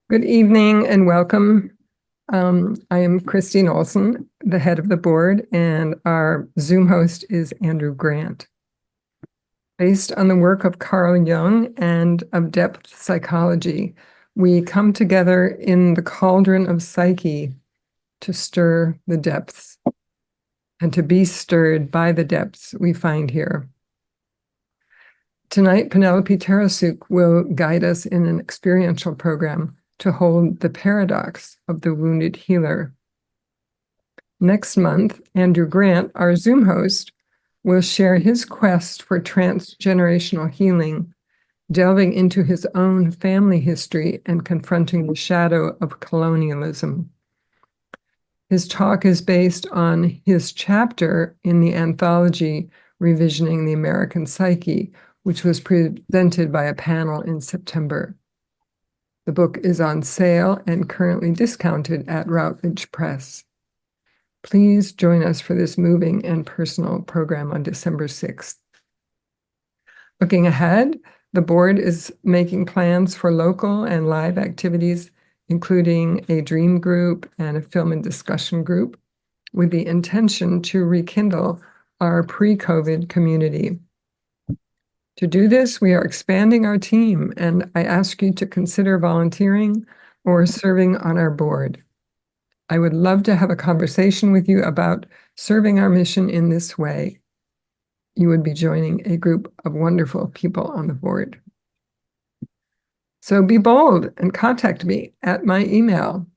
Good evening and welcome. I am Christine Olson, the head of the board, and our Zoom host is Andrew Grant. Based on the work of Carl Jung and of depth psychology, we come together in the cauldron of psyche to stir the depths and to be stirred by the depths we find here. Tonight, Penelope Tarasuk will guide us in an experiential program to hold the paradox of the wounded healer. Next month, Andrew Grant, our Zoom host, will share his quest for transgenerational healing, delving into his own family history and confronting the shadow of colonialism. His talk is based on his chapter in the anthology Revisioning the American Psyche, which was presented by a panel in September. The book is on sale and currently discounted at Routledge Press. Please join us for this moving and personal program on December 6th. Looking ahead, the board is making plans for local and live activities, including a dream group and a film and discussion group, with the intention to rekindle our pre-COVID community. To do this, we are expanding our team, and I ask you to consider volunteering or serving on our board. I would love to have a conversation with you about serving our mission in this way. You would be joining a group of wonderful people on the board. So be bold and contact me at my email.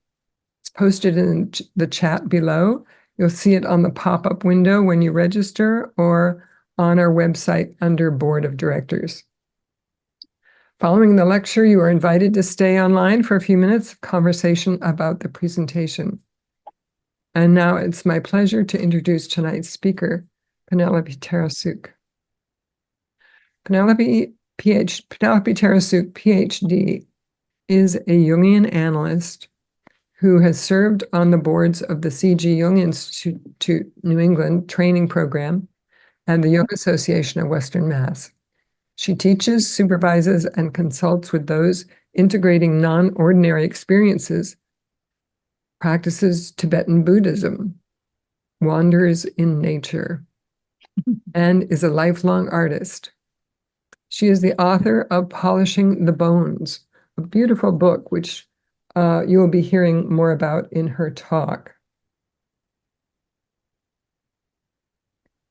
It's posted in the chat below. You'll see it on the pop-up window when you register or on our website under Board of Directors. Following the lecture, you are invited to stay online for a few minutes of conversation about the presentation. And now it's my pleasure to introduce tonight's speaker, Penelope Tarasuk. Penelope Tarasuk, Ph.D., is a Jungian Analyst who has served on the boards of the C.G. Jung Institute New England training program and the Jung Association of Western Mass. She teaches, supervises, and consults with those integrating non-ordinary experiences, practices Tibetan Buddhism, wanders in nature, and is a lifelong artist. She is the author of Polishing the Bones, a beautiful book which you will be hearing more about in her talk.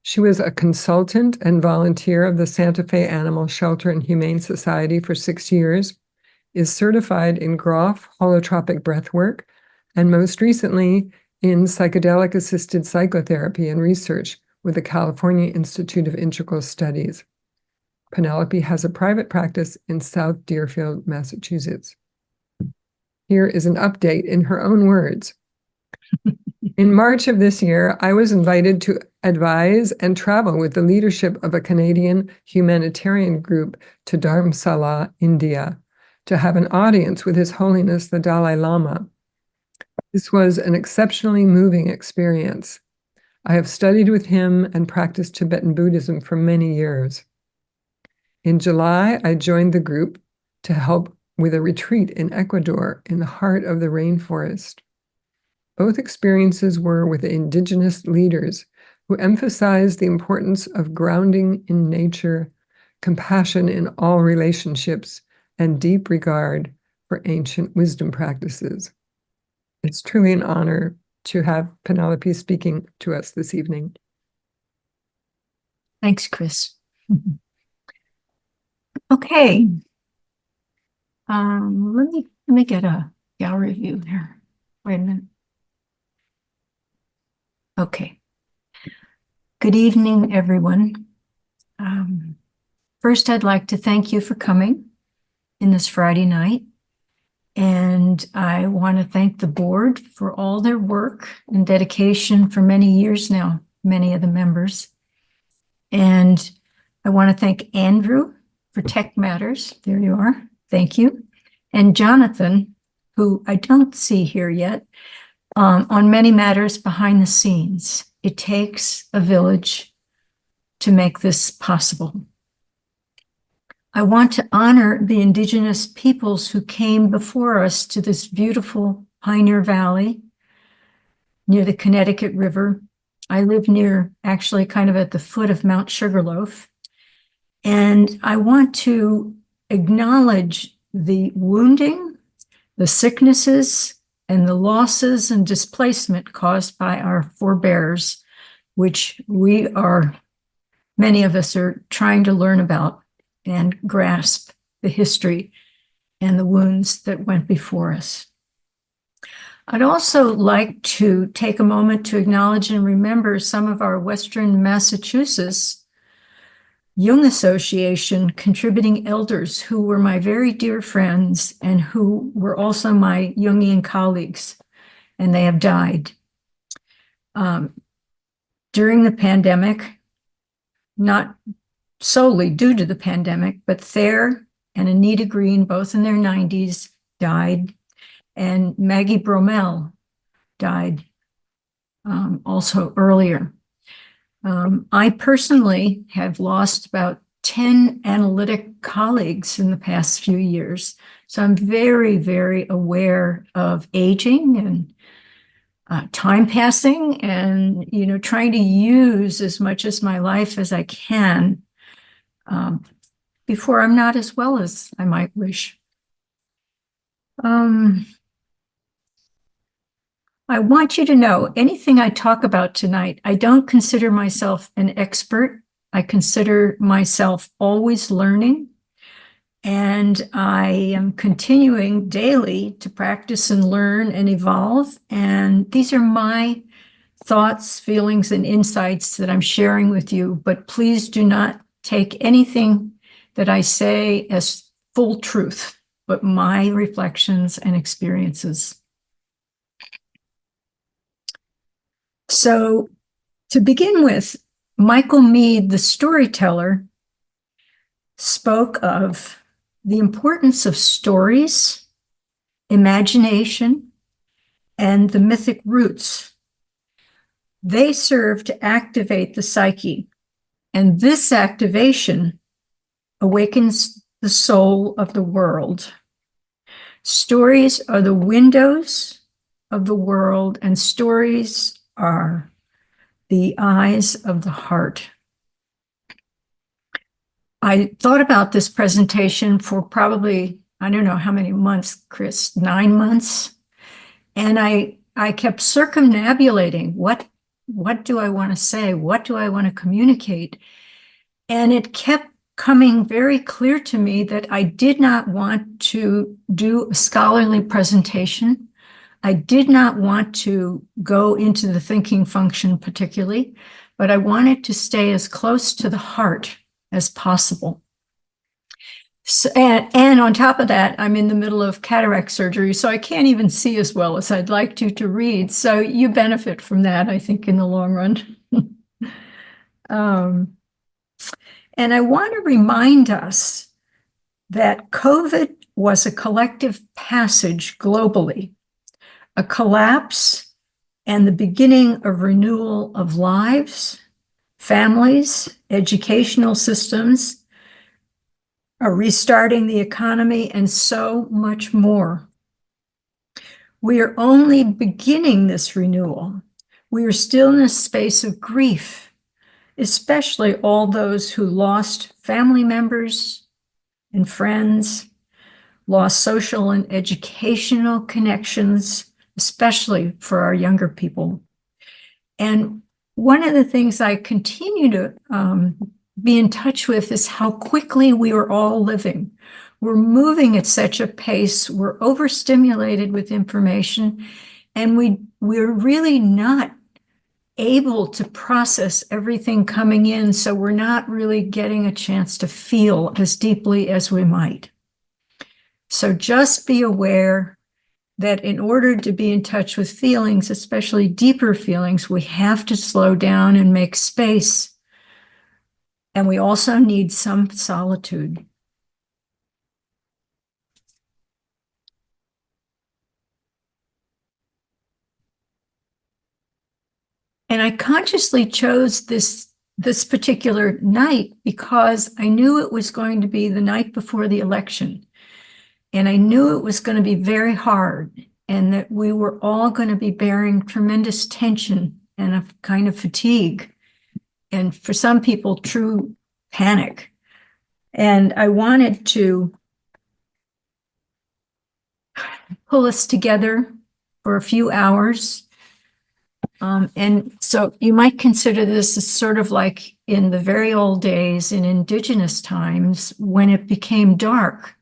She was a consultant and volunteer of the Santa Fe Animal Shelter and Humane Society for 6 years, is certified in Grof Holotropic Breathwork, and most recently in psychedelic assisted psychotherapy and research with the California Institute of Integral Studies. Penelope has a private practice in South Deerfield, Massachusetts. Here is an update in her own words. In March of this year, I was invited to advise and travel with the leadership of a Canadian humanitarian group to Dharamsala, India, to have an audience with His Holiness the Dalai Lama. This was an exceptionally moving experience. I have studied with him and practiced Tibetan Buddhism for many years. In July, I joined the group to help with a retreat in Ecuador in the heart of the rainforest. Both experiences were with indigenous leaders who emphasized the importance of grounding in nature, compassion in all relationships, and deep regard for ancient wisdom practices. It's truly an honor to have Penelope speaking to us this evening. Thanks, Chris. Okay. Let me get a gallery view there. Wait a minute. Okay. Good evening, everyone. First, I'd like to thank you for coming in this Friday night. And I want to thank the board for all their work and dedication for many years now, many of the members. And I want to thank Andrew for Tech Matters. There you are. Thank you. And Jonathan, who I don't see here yet, on many matters behind the scenes. It takes a village to make this possible. I want to honor the indigenous peoples who came before us to this beautiful Pioneer Valley near the Connecticut River. I live near, actually kind of at the foot of Mount Sugarloaf. And I want to acknowledge the wounding, the sicknesses, and the losses and displacement caused by our forebears, which many of us are trying to learn about and grasp the history and the wounds that went before us. I'd also like to take a moment to acknowledge and remember some of our Western Massachusetts Jung Association contributing elders who were my very dear friends and who were also my Jungian colleagues, and they have died. During the pandemic, not solely due to the pandemic, but Thayer and Anita Green, both in their 90s, died, and Maggie Bromell died also earlier. I personally have lost about 10 analytic colleagues in the past few years. So I'm very, very aware of aging and time passing and, trying to use as much as my life as I can before I'm not as well as I might wish. I want you to know anything I talk about tonight, I don't consider myself an expert. I consider myself always learning, and I am continuing daily to practice and learn and evolve. And these are my thoughts, feelings, and insights that I'm sharing with you, but please do not take anything that I say as full truth, but my reflections and experiences. So to begin with, Michael Meade, the storyteller, spoke of the importance of stories, imagination, and the mythic roots. They serve to activate the psyche, and this activation awakens the soul of the world. Stories are the windows of the world, and stories are the eyes of the heart. I thought about this presentation for probably, I don't know how many months, Chris, 9 months. And I kept circumambulating, what do I want to say? What do I want to communicate? And it kept coming very clear to me that I did not want to do a scholarly presentation. I did not want to go into the thinking function particularly, but I wanted to stay as close to the heart as possible. So, and on top of that, I'm in the middle of cataract surgery, so I can't even see as well as I'd like to read. So you benefit from that, I think, in the long run. And I want to remind us that COVID was a collective passage globally, a collapse and the beginning of renewal of lives, families, educational systems, restarting the economy, and so much more. We are only beginning this renewal. We are still in a space of grief, especially all those who lost family members and friends, lost social and educational connections, especially for our younger people. And one of the things I continue to be in touch with is how quickly we are all living. We're moving at such a pace, we're overstimulated with information, and we're really not able to process everything coming in, so we're not really getting a chance to feel as deeply as we might. So just be aware that in order to be in touch with feelings, especially deeper feelings, we have to slow down and make space. And we also need some solitude. And I consciously chose this this particular night because I knew it was going to be the night before the election. And I knew it was going to be very hard and that we were all going to be bearing tremendous tension and a kind of fatigue. And for some people, true panic. And I wanted to pull us together for a few hours. And so you might consider this as sort of like in the very old days in indigenous times when it became dark.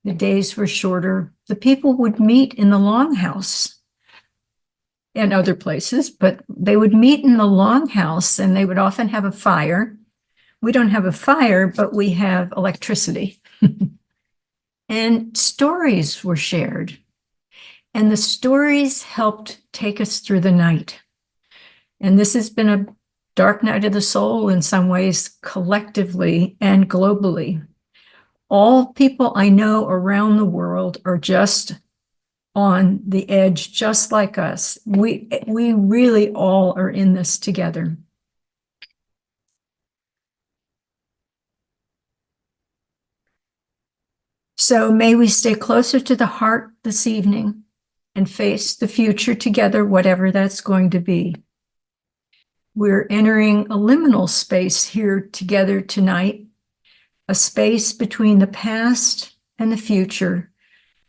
The days were shorter. The people would meet in the longhouse and other places, but they would meet in the longhouse and they would often have a fire. We don't have a fire, but we have electricity. And stories were shared. And the stories helped take us through the night. And this has been a dark night of the soul in some ways, collectively and globally. All people I know around the world are just on the edge, just like us. We really all are in this together. So may we stay closer to the heart this evening and face the future together, whatever that's going to be. We're entering a liminal space here together tonight, a space between the past and the future.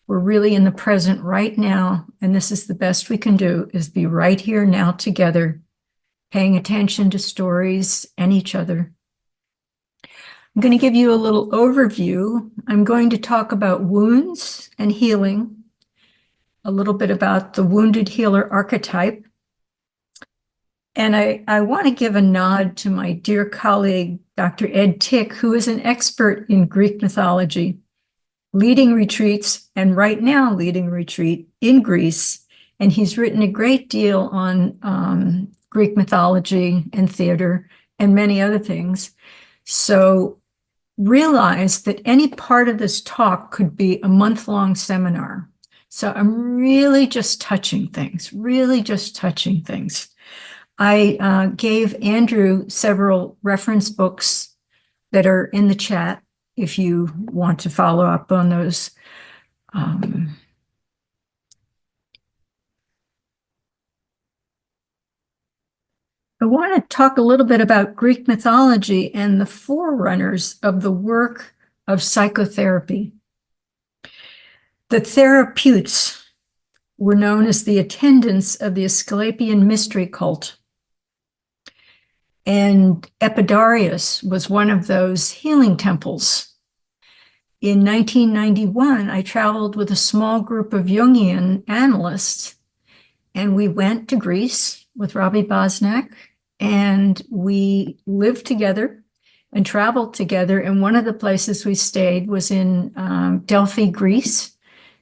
We're really in the present right now, and this is the best we can do, is be right here now together, paying attention to stories and each other. I'm going to give you a little overview. I'm going to talk about wounds and healing, a little bit about the wounded healer archetype. And I want to give a nod to my dear colleague, Dr. Ed Tick, who is an expert in Greek mythology, leading retreats, and right now leading a retreat in Greece. And he's written a great deal on Greek mythology and theater and many other things. So realize that any part of this talk could be a month-long seminar. So I'm really just touching things, I gave Andrew several reference books that are in the chat if you want to follow up on those. I want to talk a little bit about Greek mythology and the forerunners of the work of psychotherapy. The therapeutes were known as the attendants of the Asclepian mystery cult. And Epidaurus was one of those healing temples. In 1991, I traveled with a small group of Jungian analysts, and we went to Greece with Robbie Bosnak, and we lived together and traveled together. And one of the places we stayed was in Delphi, Greece,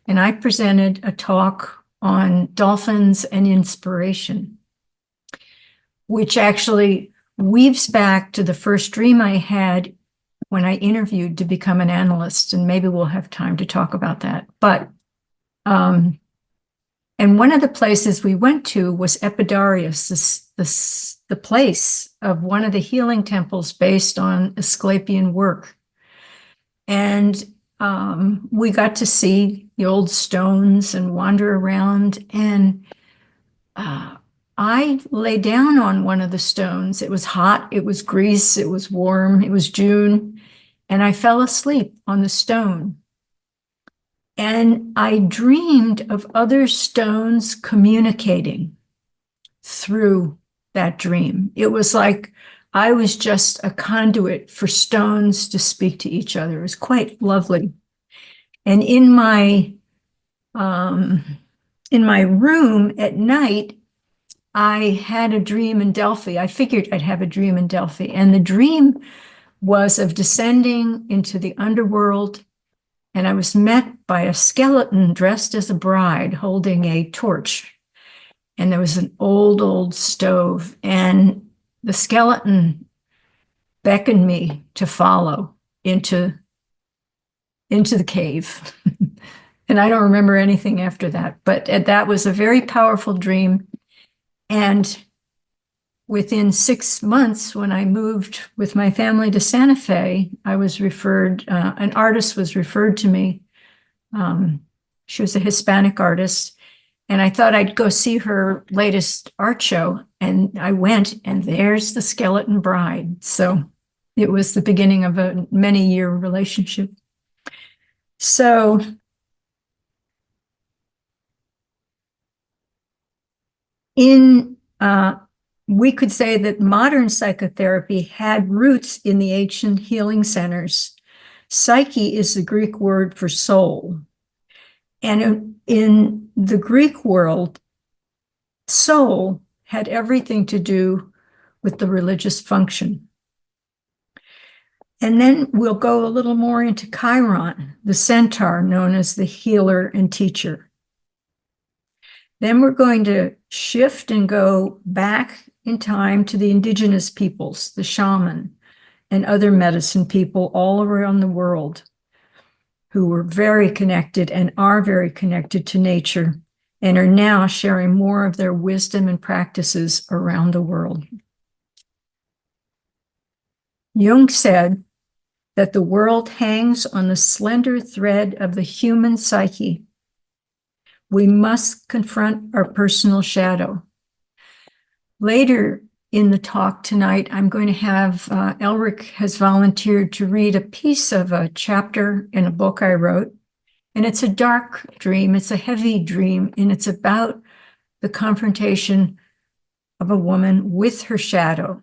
and I presented a talk on dolphins and inspiration, which actually weaves back to the first dream I had when I interviewed to become an analyst, and maybe we'll have time to talk about that. But, and one of the places we went to was Epidaurus, the place of one of the healing temples based on Asclepian work. And we got to see the old stones and wander around, and I lay down on one of the stones. It was hot, it was Greece, it was warm, it was June, and I fell asleep on the stone. And I dreamed of other stones communicating through that dream. It was like I was just a conduit for stones to speak to each other. It was quite lovely. And in my room at night, I had a dream in Delphi. I figured I'd have a dream in Delphi. And the dream was of descending into the underworld. And I was met by a skeleton dressed as a bride holding a torch. And there was an old stove. And the skeleton beckoned me to follow into the cave. And I don't remember anything after that. But that was a very powerful dream. And within 6 months, when I moved with my family to Santa Fe, I was referred, an artist was referred to me. She was a Hispanic artist, and I thought I'd go see her latest art show. And I went, and there's the Skeleton Bride. So it was the beginning of a many-year relationship. So we could say that modern psychotherapy had roots in the ancient healing centers. Psyche is the Greek word for soul. And in the Greek world, soul had everything to do with the religious function. And then we'll go a little more into Chiron, the centaur known as the healer and teacher. Then we're going to shift and go back in time to the indigenous peoples, the shaman, and other medicine people all around the world who were very connected and are very connected to nature and are now sharing more of their wisdom and practices around the world. Jung said that the world hangs on the slender thread of the human psyche. We must confront our personal shadow. Later in the talk tonight, I'm going to have, Elric has volunteered to read a piece of a chapter in a book I wrote. And it's a dark dream, it's a heavy dream, and it's about the confrontation of a woman with her shadow.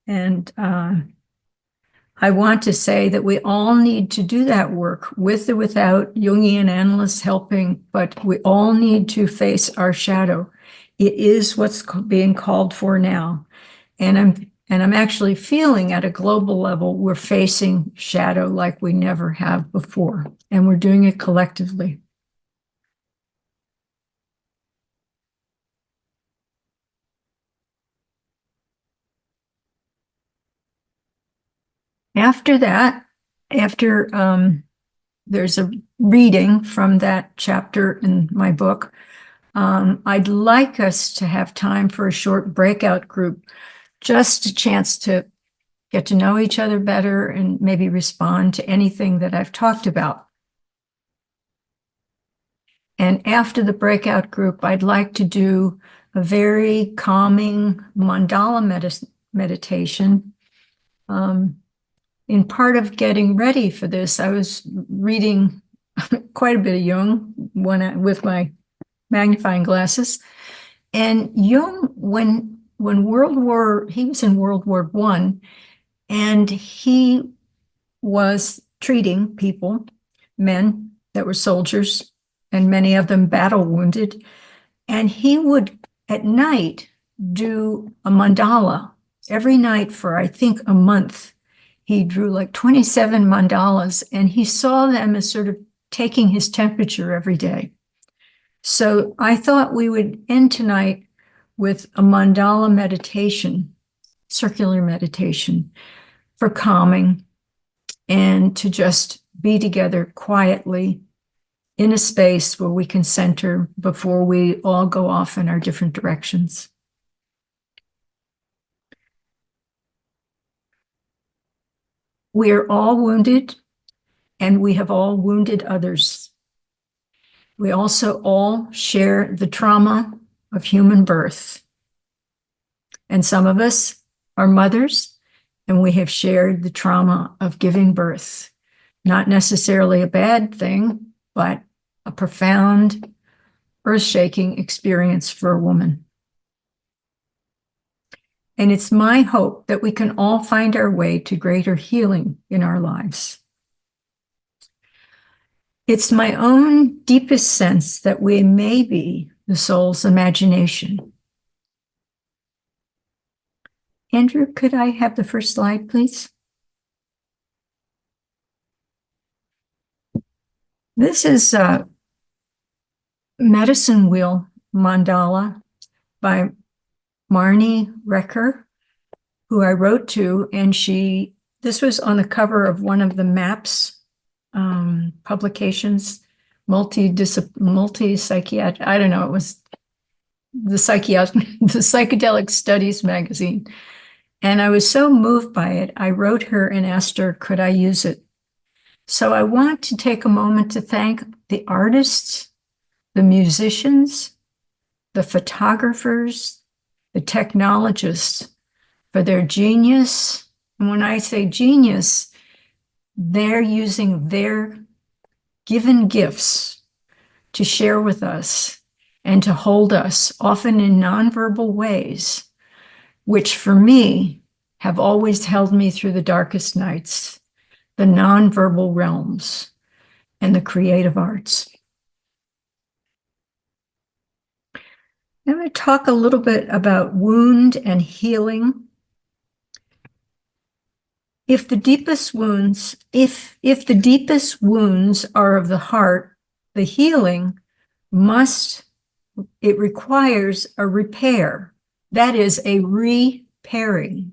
And I want to say that we all need to do that work with or without Jungian analysts helping, but we all need to face our shadow. It is what's being called for now. And I'm actually feeling at a global level, we're facing shadow like we never have before, and we're doing it collectively. After that, there's a reading from that chapter in my book. I'd like us to have time for a short breakout group, just a chance to get to know each other better and maybe respond to anything that I've talked about. And after the breakout group, I'd like to do a very calming mandala meditation. In part of getting ready for this, I was reading quite a bit of Jung with my magnifying glasses. And Jung, when he was in World War I, and he was treating people, men that were soldiers, and many of them battle wounded. And he would, at night, do a mandala every night for, I think, a month. He drew like 27 mandalas, and he saw them as sort of taking his temperature every day. So I thought we would end tonight with a mandala meditation, circular meditation, for calming and to just be together quietly in a space where we can center before we all go off in our different directions. We are all wounded, and we have all wounded others. We also all share the trauma of human birth. And some of us are mothers, and we have shared the trauma of giving birth. Not necessarily a bad thing, but a profound, earth-shaking experience for a woman. And it's my hope that we can all find our way to greater healing in our lives. It's my own deepest sense that we may be the soul's imagination. Andrew, could I have the first slide, please? This is a medicine wheel mandala by Marnie Recker, who I wrote to, and this was on the cover of one of the MAPS publications, multi-psychiatric, I don't know, it was the Psychedelic Studies magazine. And I was so moved by it, I wrote her and asked her, could I use it? So I want to take a moment to thank the artists, the musicians, the photographers, the technologists for their genius. And when I say genius, they're using their given gifts to share with us and to hold us, often in nonverbal ways, which for me have always held me through the darkest nights, the nonverbal realms and the creative arts. I'm going to talk a little bit about wound and healing. If the deepest wounds, if the deepest wounds are of the heart, the healing it requires a repair. That is a repairing.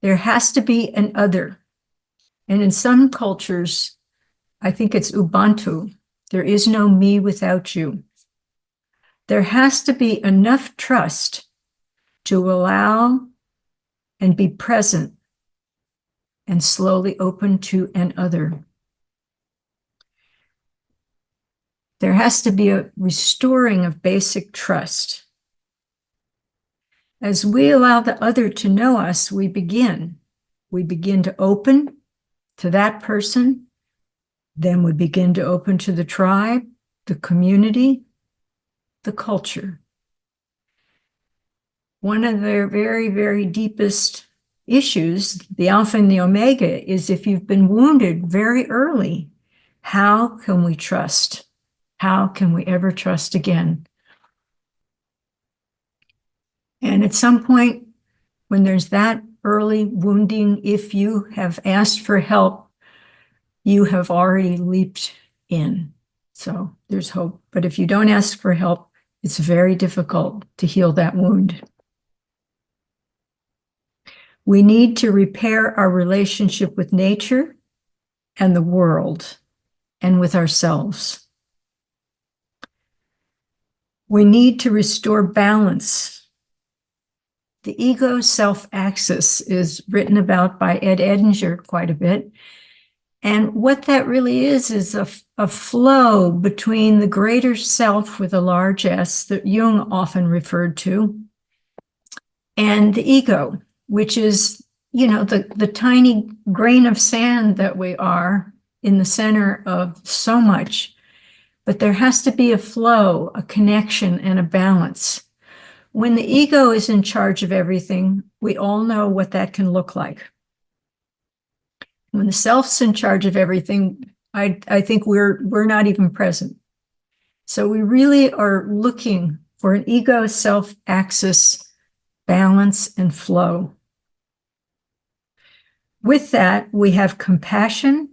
There has to be an other. And in some cultures, I think it's Ubuntu, there is no me without you. There has to be enough trust to allow and be present and slowly open to an other. There has to be a restoring of basic trust. As we allow the other to know us, we begin to open to that person. Then we begin to open to the tribe, the community, the culture. One of their very, very deepest issues, the alpha and the omega, is if you've been wounded very early, how can we trust? How can we ever trust again? And at some point, when there's that early wounding, if you have asked for help, you have already leaped in. So there's hope. But if you don't ask for help, it's very difficult to heal that wound. We need to repair our relationship with nature and the world and with ourselves. We need to restore balance. The ego self-axis is written about by Ed Edinger quite a bit. And what that really is a flow between the greater self with a large S that Jung often referred to, and the ego, which is, the tiny grain of sand that we are in the center of so much. But there has to be a flow, a connection, and a balance. When the ego is in charge of everything, we all know what that can look like. When the self's in charge of everything, I think we're not even present. So we really are looking for an ego self-axis balance and flow. With that, we have compassion,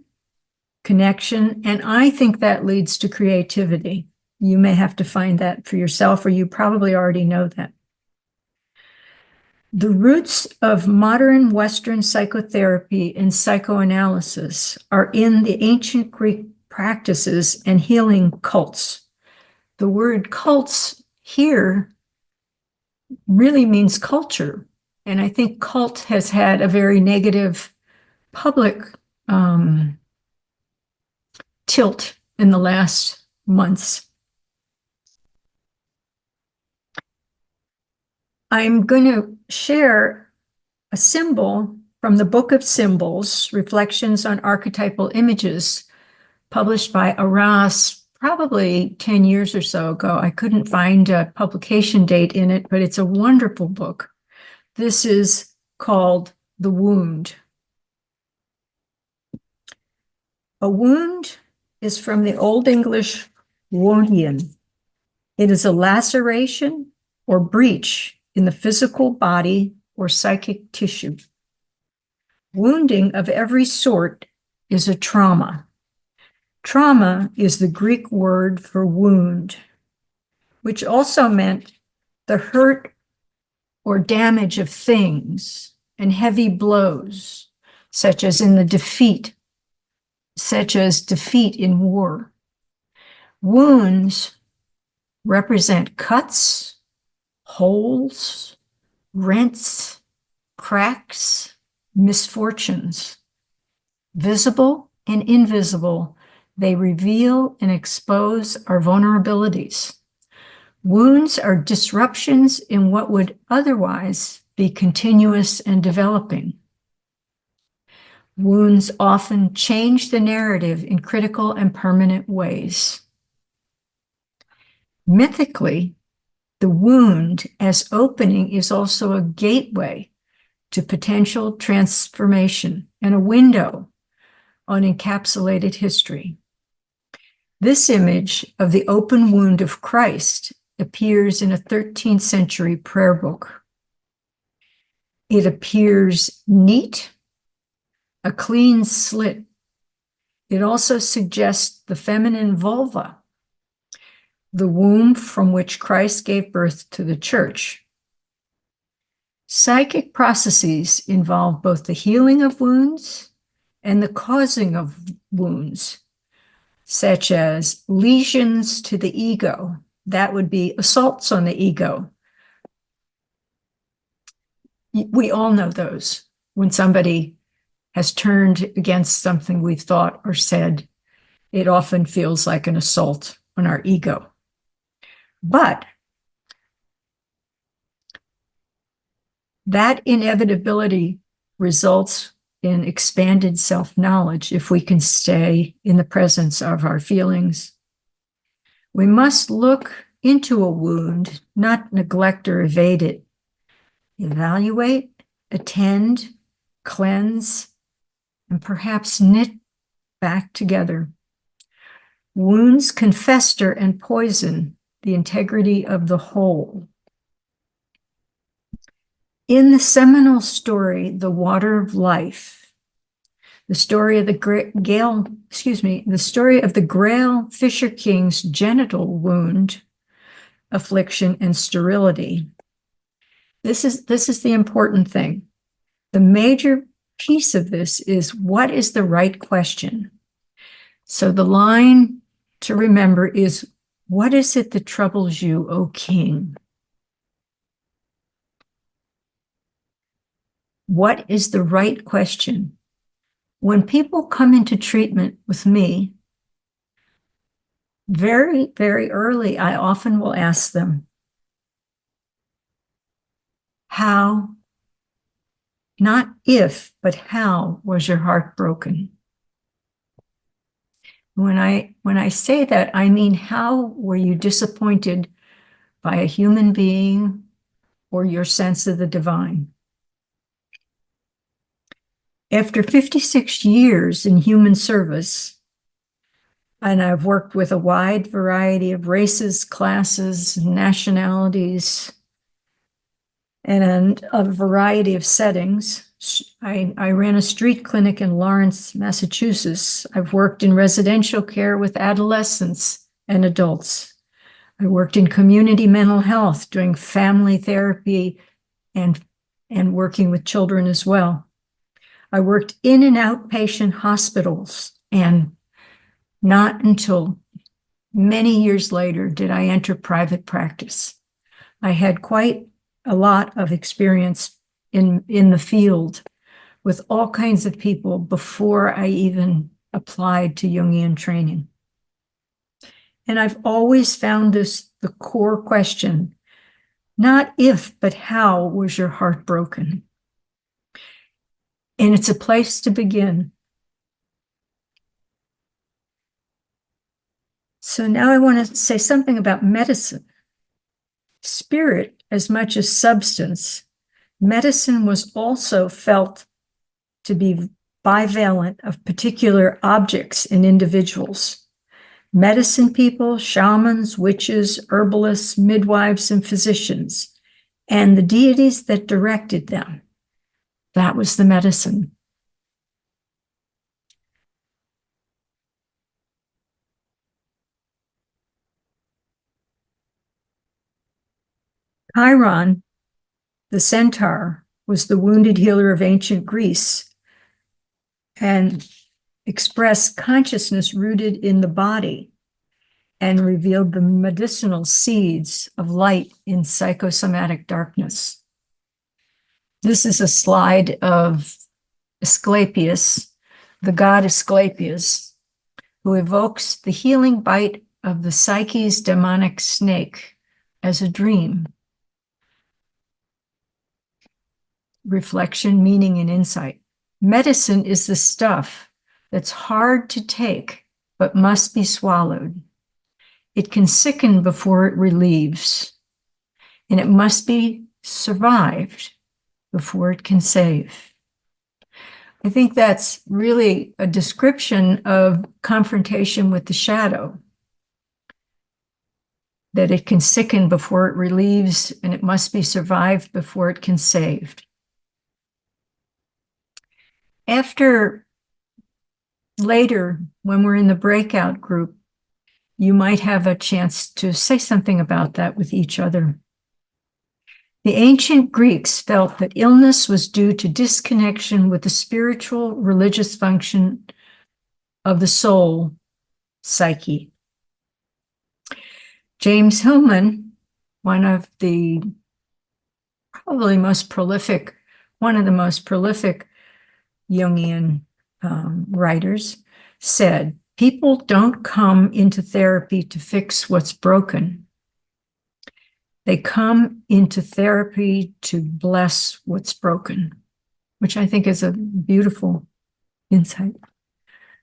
connection, and I think that leads to creativity. You may have to find that for yourself, or you probably already know that. The roots of modern Western psychotherapy and psychoanalysis are in the ancient Greek practices and healing cults. The word cults here really means culture. And I think cult has had a very negative public tilt in the last months. I'm going to share a symbol from the Book of Symbols, Reflections on Archetypal Images, published by Arras probably 10 years or so ago. I couldn't find a publication date in it, but it's a wonderful book. This is called The Wound. A wound is from the Old English Jungian. It is a laceration or breach in the physical body or psychic tissue. Wounding of every sort is a trauma. Trauma is the Greek word for wound, which also meant the hurt or damage of things and heavy blows, such as in the defeat such as defeat in war. Wounds represent cuts, holes, rents, cracks, misfortunes. Visible and invisible, they reveal and expose our vulnerabilities. Wounds are disruptions in what would otherwise be continuous and developing. Wounds often change the narrative in critical and permanent ways. Mythically, the wound as opening is also a gateway to potential transformation and a window on encapsulated history. This image of the open wound of Christ appears in a 13th century prayer book. It appears neat, a clean slit. It also suggests the feminine vulva, the womb from which Christ gave birth to the church. Psychic processes involve both the healing of wounds and the causing of wounds, such as lesions to the ego. That would be assaults on the ego. We all know those. When somebody has turned against something we've thought or said, it often feels like an assault on our ego. But that inevitability results in expanded self-knowledge if we can stay in the presence of our feelings. We must look into a wound, not neglect or evade it. Evaluate, attend, cleanse, and perhaps knit back together. Wounds can fester and poison the integrity of the whole. In the seminal story, The Water of Life, the story of the Grail Fisher King's genital wound, affliction, and sterility. This is the important thing. The major piece of this is, what is the right question? So the line to remember is, what is it that troubles you, O king? What is the right question? When people come into treatment with me, very, very early, I often will ask them, how, not if, but how was your heart broken? When I say that, I mean, how were you disappointed by a human being or your sense of the divine? After 56 years in human service, and I've worked with a wide variety of races, classes, nationalities, and a variety of settings. I ran a street clinic in Lawrence, Massachusetts. I've worked in residential care with adolescents and adults. I worked in community mental health, doing family therapy and working with children as well. I worked in and outpatient hospitals, and not until many years later did I enter private practice. I had quite a lot of experience in the field with all kinds of people before I even applied to Jungian training. And I've always found this the core question, not if, but how was your heart broken? And it's a place to begin. So now I want to say something about medicine. Spirit, as much as substance, medicine was also felt to be bivalent of particular objects in individuals. Medicine people, shamans, witches, herbalists, midwives, and physicians, and the deities that directed them. That was the medicine. Chiron, the centaur, was the wounded healer of ancient Greece. And express consciousness rooted in the body and revealed the medicinal seeds of light in psychosomatic darkness. This is a slide of Asclepius, the god Asclepius, who evokes the healing bite of the psyche's demonic snake as a dream. Reflection, meaning, and insight. Medicine is the stuff that's hard to take, but must be swallowed. It can sicken before it relieves, and it must be survived before it can save. I think that's really a description of confrontation with the shadow, that it can sicken before it relieves, and it must be survived before it can save. Later, when we're in the breakout group, you might have a chance to say something about that with each other. The ancient Greeks felt that illness was due to disconnection with the spiritual religious function of the soul, psyche. James Hillman, one of the most prolific Jungian writers, said, people don't come into therapy to fix what's broken. They come into therapy to bless what's broken, which I think is a beautiful insight.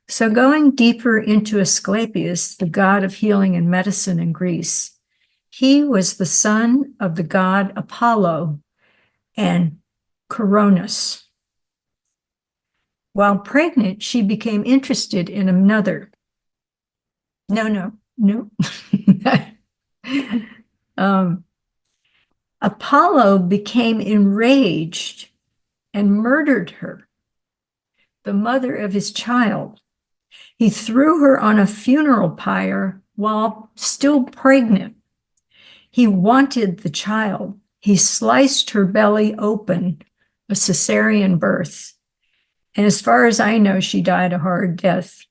So going deeper into Asclepius, the god of healing and medicine in Greece, he was the son of the god Apollo and Coronis. While pregnant, she became interested in another. No. Apollo became enraged and murdered her, the mother of his child. He threw her on a funeral pyre while still pregnant. He wanted the child. He sliced her belly open, a cesarean birth. And as far as I know, she died a hard death.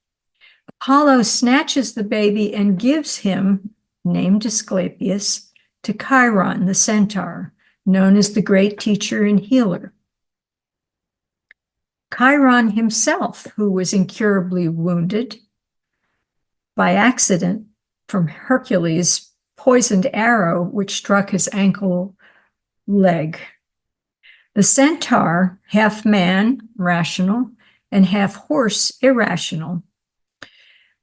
Apollo snatches the baby and gives him, named Asclepius, to Chiron, the centaur, known as the great teacher and healer. Chiron himself, who was incurably wounded by accident from Hercules' poisoned arrow, which struck his ankle leg. The centaur, half man, rational, and half horse, irrational.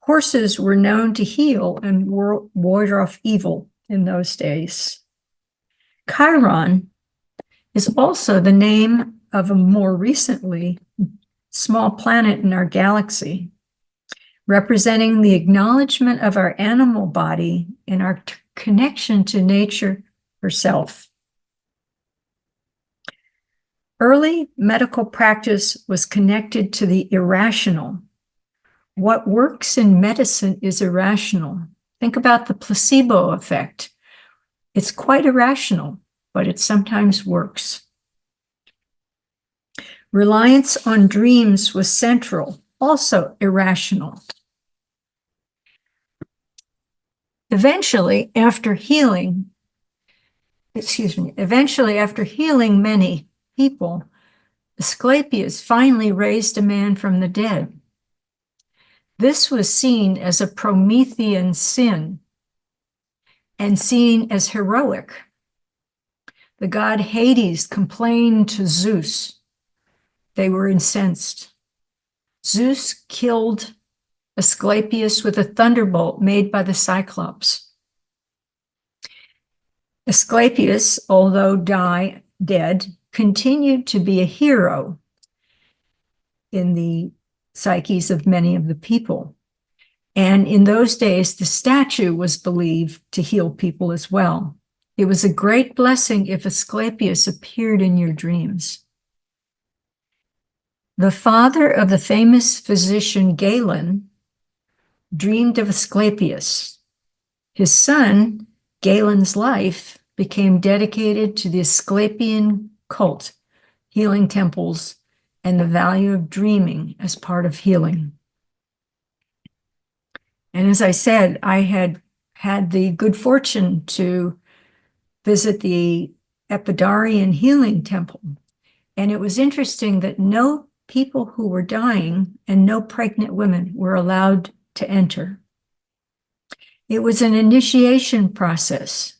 Horses were known to heal and ward off evil in those days. Chiron is also the name of a more recently small planet in our galaxy, representing the acknowledgement of our animal body and our connection to nature herself. Early medical practice was connected to the irrational. What works in medicine is irrational. Think about the placebo effect. It's quite irrational, but it sometimes works. Reliance on dreams was central, also irrational. Eventually, after healing many people, Asclepius finally raised a man from the dead. This was seen as a Promethean sin and seen as heroic. The god Hades complained to Zeus. They were incensed. Zeus killed Asclepius with a thunderbolt made by the Cyclops. Asclepius, although dead, continued to be a hero in the psyches of many of the people. And in those days, the statue was believed to heal people as well. It was a great blessing if Asclepius appeared in your dreams. The father of the famous physician Galen dreamed of Asclepius. His son, Galen's life, became dedicated to the Asclepian cult, healing temples, and the value of dreaming as part of healing. And as I said, I had the good fortune to visit the Epidarian Healing Temple. And it was interesting that no people who were dying and no pregnant women were allowed to enter. It was an initiation process.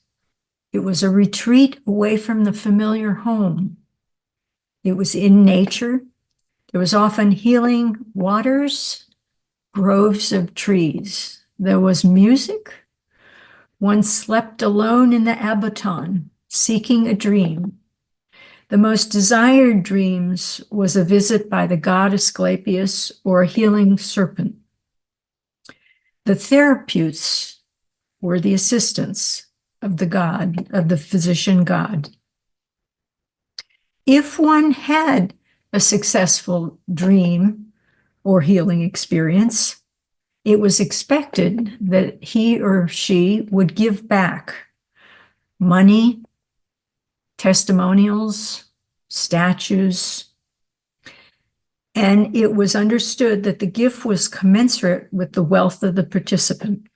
It was a retreat away from the familiar home. It was in nature. There was often healing waters, groves of trees. There was music. One slept alone in the Abaton, seeking a dream. The most desired dreams was a visit by the god Asclepius or a healing serpent. The therapeutes were the assistants of the god, of the physician god. If one had a successful dream or healing experience, it was expected that he or she would give back money, testimonials, statues, and it was understood that the gift was commensurate with the wealth of the participant.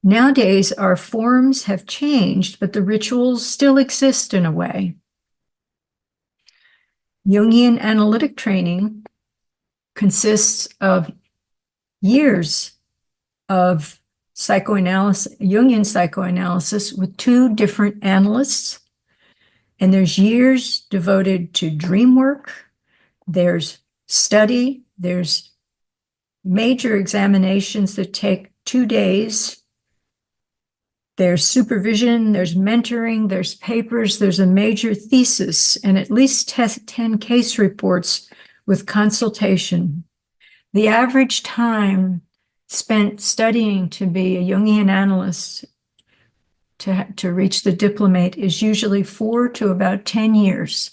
Nowadays, our forms have changed, but the rituals still exist in a way. Jungian analytic training consists of years of psychoanalysis, Jungian psychoanalysis with two different analysts. And there's years devoted to dream work. There's study. There's major examinations that take 2 days. There's supervision, there's mentoring, there's papers, there's a major thesis, and at least 10 case reports with consultation. The average time spent studying to be a Jungian analyst to reach the diplomate is usually 4 to about 10 years.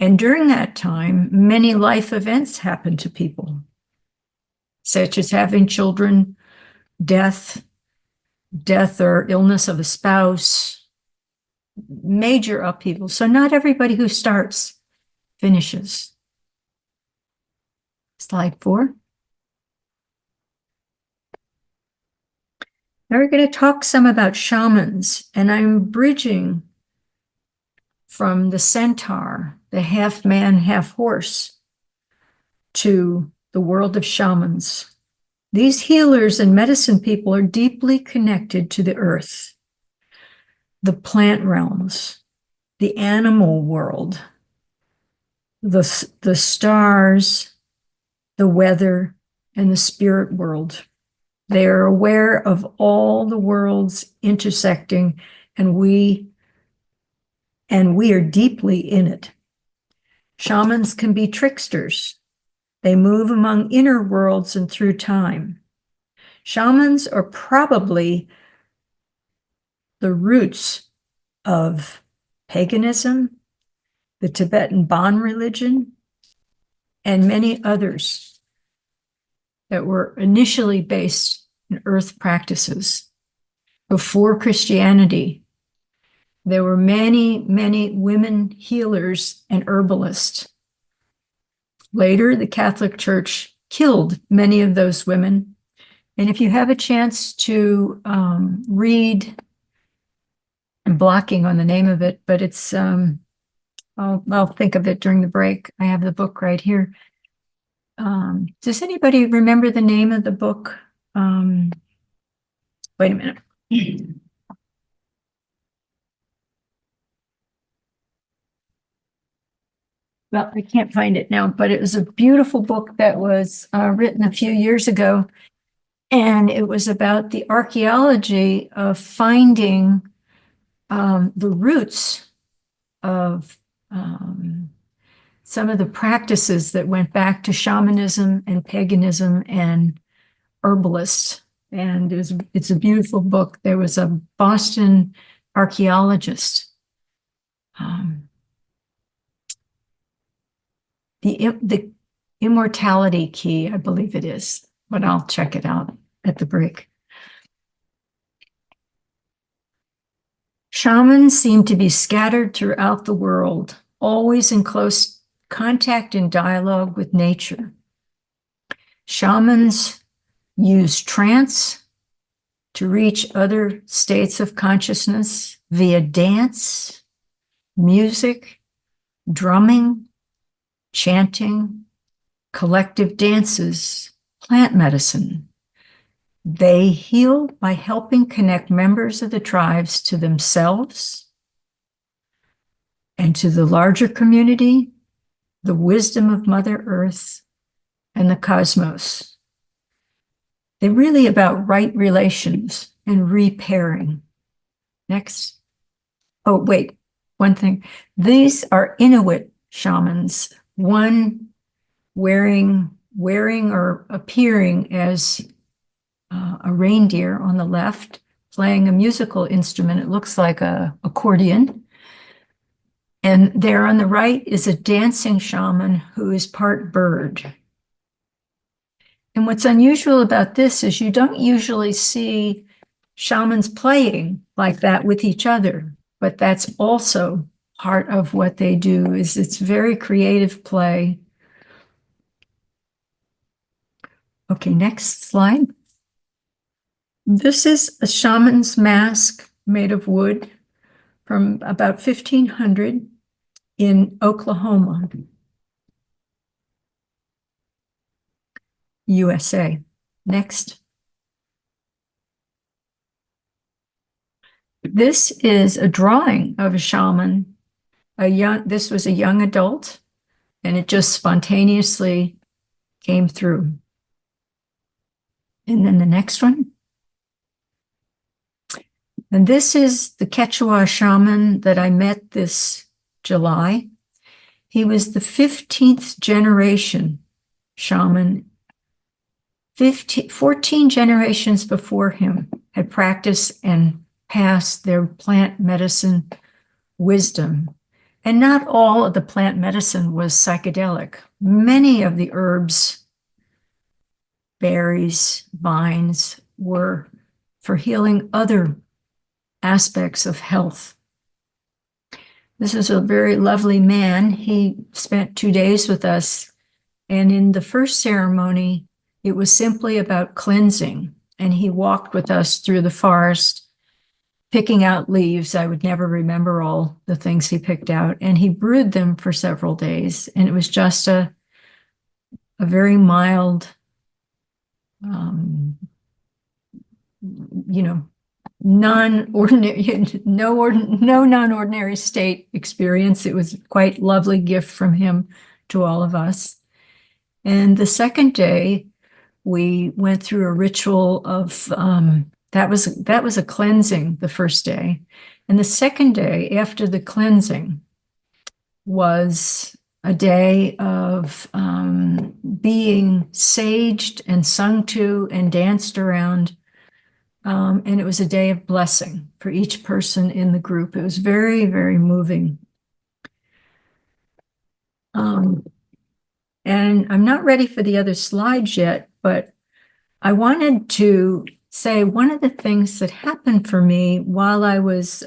And during that time, many life events happen to people, such as having children, death or illness of a spouse, major upheaval. So not everybody who starts finishes. Slide 4. Now we're going to talk some about shamans, and I'm bridging from the centaur, the half man, half horse, to the world of shamans. These healers and medicine people are deeply connected to the earth, the plant realms, the animal world, the stars, the weather, and the spirit world. They are aware of all the worlds intersecting, and we are deeply in it. Shamans can be tricksters. They move among inner worlds and through time. Shamans are probably the roots of paganism, the Tibetan Bon religion, and many others that were initially based in earth practices. Before Christianity, there were many, many women healers and herbalists. Later, the Catholic Church killed many of those women. And if you have a chance to read, I'm blocking on the name of it, but it's, I'll think of it during the break. I have the book right here. Does anybody remember the name of the book? Wait a minute. Well, I can't find it now, but it was a beautiful book that was written a few years ago. And it was about the archaeology of finding the roots of some of the practices that went back to shamanism and paganism and herbalists. And it's a beautiful book. There was a Boston archaeologist. The immortality key, I believe it is, but I'll check it out at the break. Shamans seem to be scattered throughout the world, always in close contact and dialogue with nature. Shamans use trance to reach other states of consciousness via dance, music, drumming, chanting, collective dances, plant medicine. They heal by helping connect members of the tribes to themselves and to the larger community, the wisdom of Mother Earth, and the cosmos. They're really about right relations and repairing. Next. Oh, wait, one thing. These are Inuit shamans, one wearing or appearing as a reindeer on the left, playing a musical instrument. It looks like an accordion. And there on the right is a dancing shaman who is part bird. And what's unusual about this is you don't usually see shamans playing like that with each other, but that's also part of what they do. Is it's very creative play. Okay, next slide. This is a shaman's mask made of wood from about 1500 in Oklahoma, USA. Next. This is a drawing of a shaman. This was a young adult, and it just spontaneously came through. And then the next one. And this is the Quechua shaman that I met this July. He was the 15th generation shaman. 14 generations before him had practiced and passed their plant medicine wisdom. And not all of the plant medicine was psychedelic. Many of the herbs, berries, vines were for healing other aspects of health. This is a very lovely man. He spent 2 days with us, and in the first ceremony, it was simply about cleansing, and he walked with us through the forest, picking out leaves. I would never remember all the things he picked out, and he brewed them for several days, and it was just a very mild, non-ordinary, no non-ordinary state experience. It was quite lovely gift from him to all of us. And the second day, we went through a ritual of that was a cleansing the first day, and the second day after the cleansing was a day of being saged and sung to and danced around. And it was a day of blessing for each person in the group. It was very, very moving. And I'm not ready for the other slides yet, but I wanted to say one of the things that happened for me while I was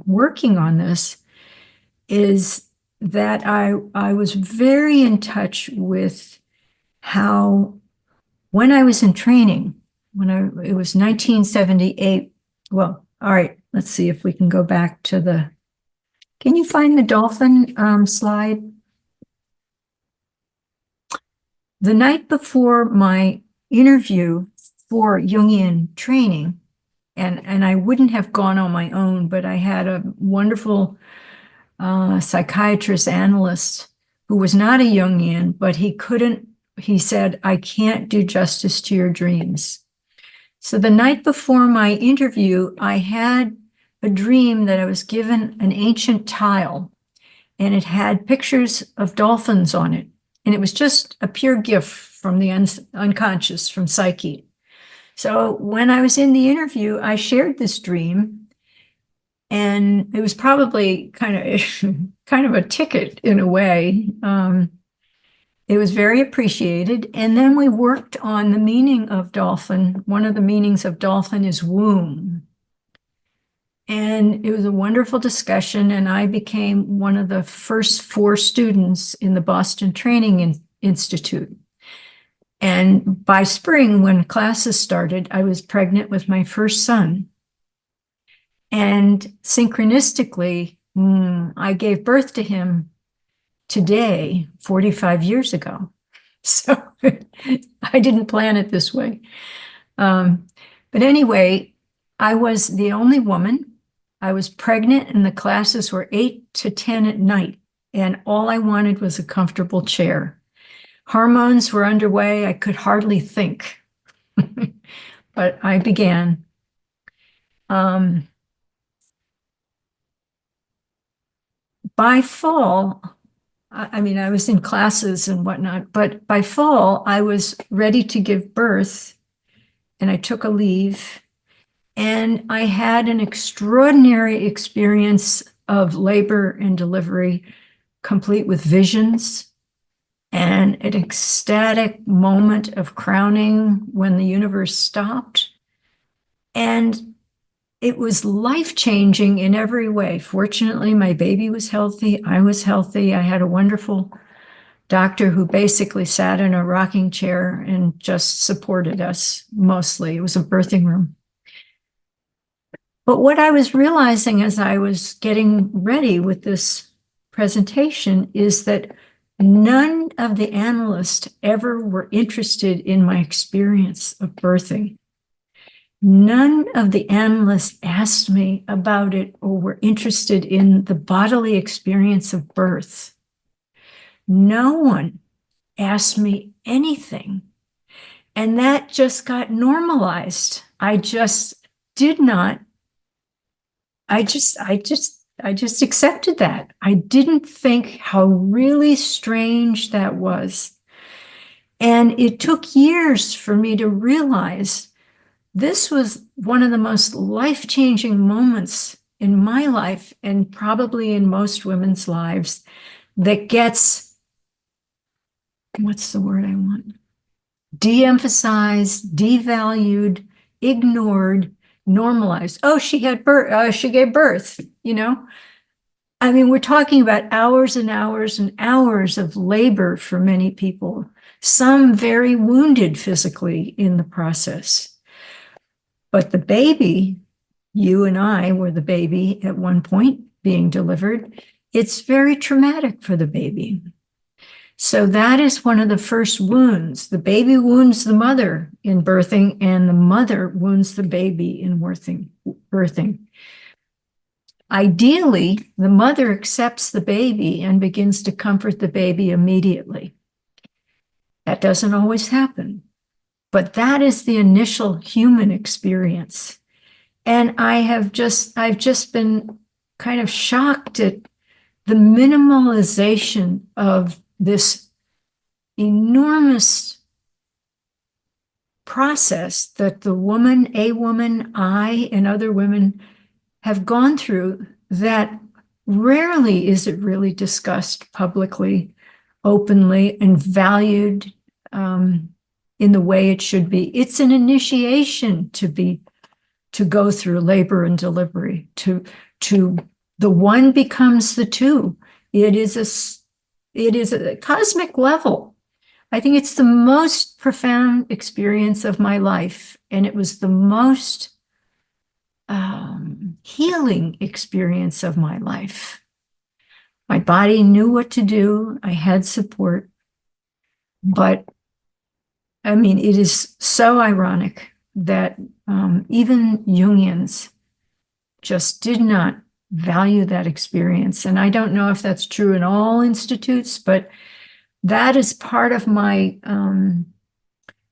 working on this is that I was very in touch with how, when I was in training, it was 1978. Well, all right, let's see if we can go back to can you find the dolphin slide? The night before my interview for Jungian training, and I wouldn't have gone on my own, but I had a wonderful psychiatrist analyst who was not a Jungian, but he said, I can't do justice to your dreams. So the night before my interview, I had a dream that I was given an ancient tile, and it had pictures of dolphins on it. And it was just a pure gift from the unconscious, from Psyche. So when I was in the interview, I shared this dream, and it was probably kind of a ticket in a way. It was very appreciated. And then we worked on the meaning of dolphin. One of the meanings of dolphin is womb. And it was a wonderful discussion, and I became one of the first 4 students in the Boston Training Institute. And by spring, when classes started, I was pregnant with my first son. And synchronistically, I gave birth to him today, 45 years ago. So I didn't plan it this way. But anyway, I was the only woman. I was pregnant and the classes were 8 to 10 at night. And all I wanted was a comfortable chair. Hormones were underway. I could hardly think, but I began. By fall, I mean, I was in classes and whatnot, but by fall, I was ready to give birth and I took a leave and I had an extraordinary experience of labor and delivery, complete with visions and an ecstatic moment of crowning when the universe stopped. And it was life-changing in every way. Fortunately, my baby was healthy. I was healthy. I had a wonderful doctor who basically sat in a rocking chair and just supported us mostly. It was a birthing room. But what I was realizing as I was getting ready with this presentation is that none of the analysts ever were interested in my experience of birthing. None of the analysts asked me about it or were interested in the bodily experience of birth. No one asked me anything. And that just got normalized. I just accepted that. I didn't think how really strange that was. And it took years for me to realize this was one of the most life-changing moments in my life and probably in most women's lives that gets, what's the word I want? De-emphasized, devalued, ignored, normalized. Oh, she had birth, she gave birth, you know? I mean, we're talking about hours and hours and hours of labor for many people, some very wounded physically in the process. But the baby, you and I were the baby at one point being delivered. It's very traumatic for the baby. So that is one of the first wounds. The baby wounds the mother in birthing, and the mother wounds the baby in birthing. Ideally, the mother accepts the baby and begins to comfort the baby immediately. That doesn't always happen. But that is the initial human experience. And I've just been kind of shocked at the minimalization of this enormous process that a woman, I, and other women have gone through that rarely is it really discussed publicly, openly, and valued in the way it should be. It's an initiation to go through labor and delivery, to the one becomes the two. It is a cosmic level. I think it's the most profound experience of my life, and it was the most healing experience of my life. My body knew what to do. I had support, but I mean, it is so ironic that even Jungians just did not value that experience. And I don't know if that's true in all institutes, but that is part of my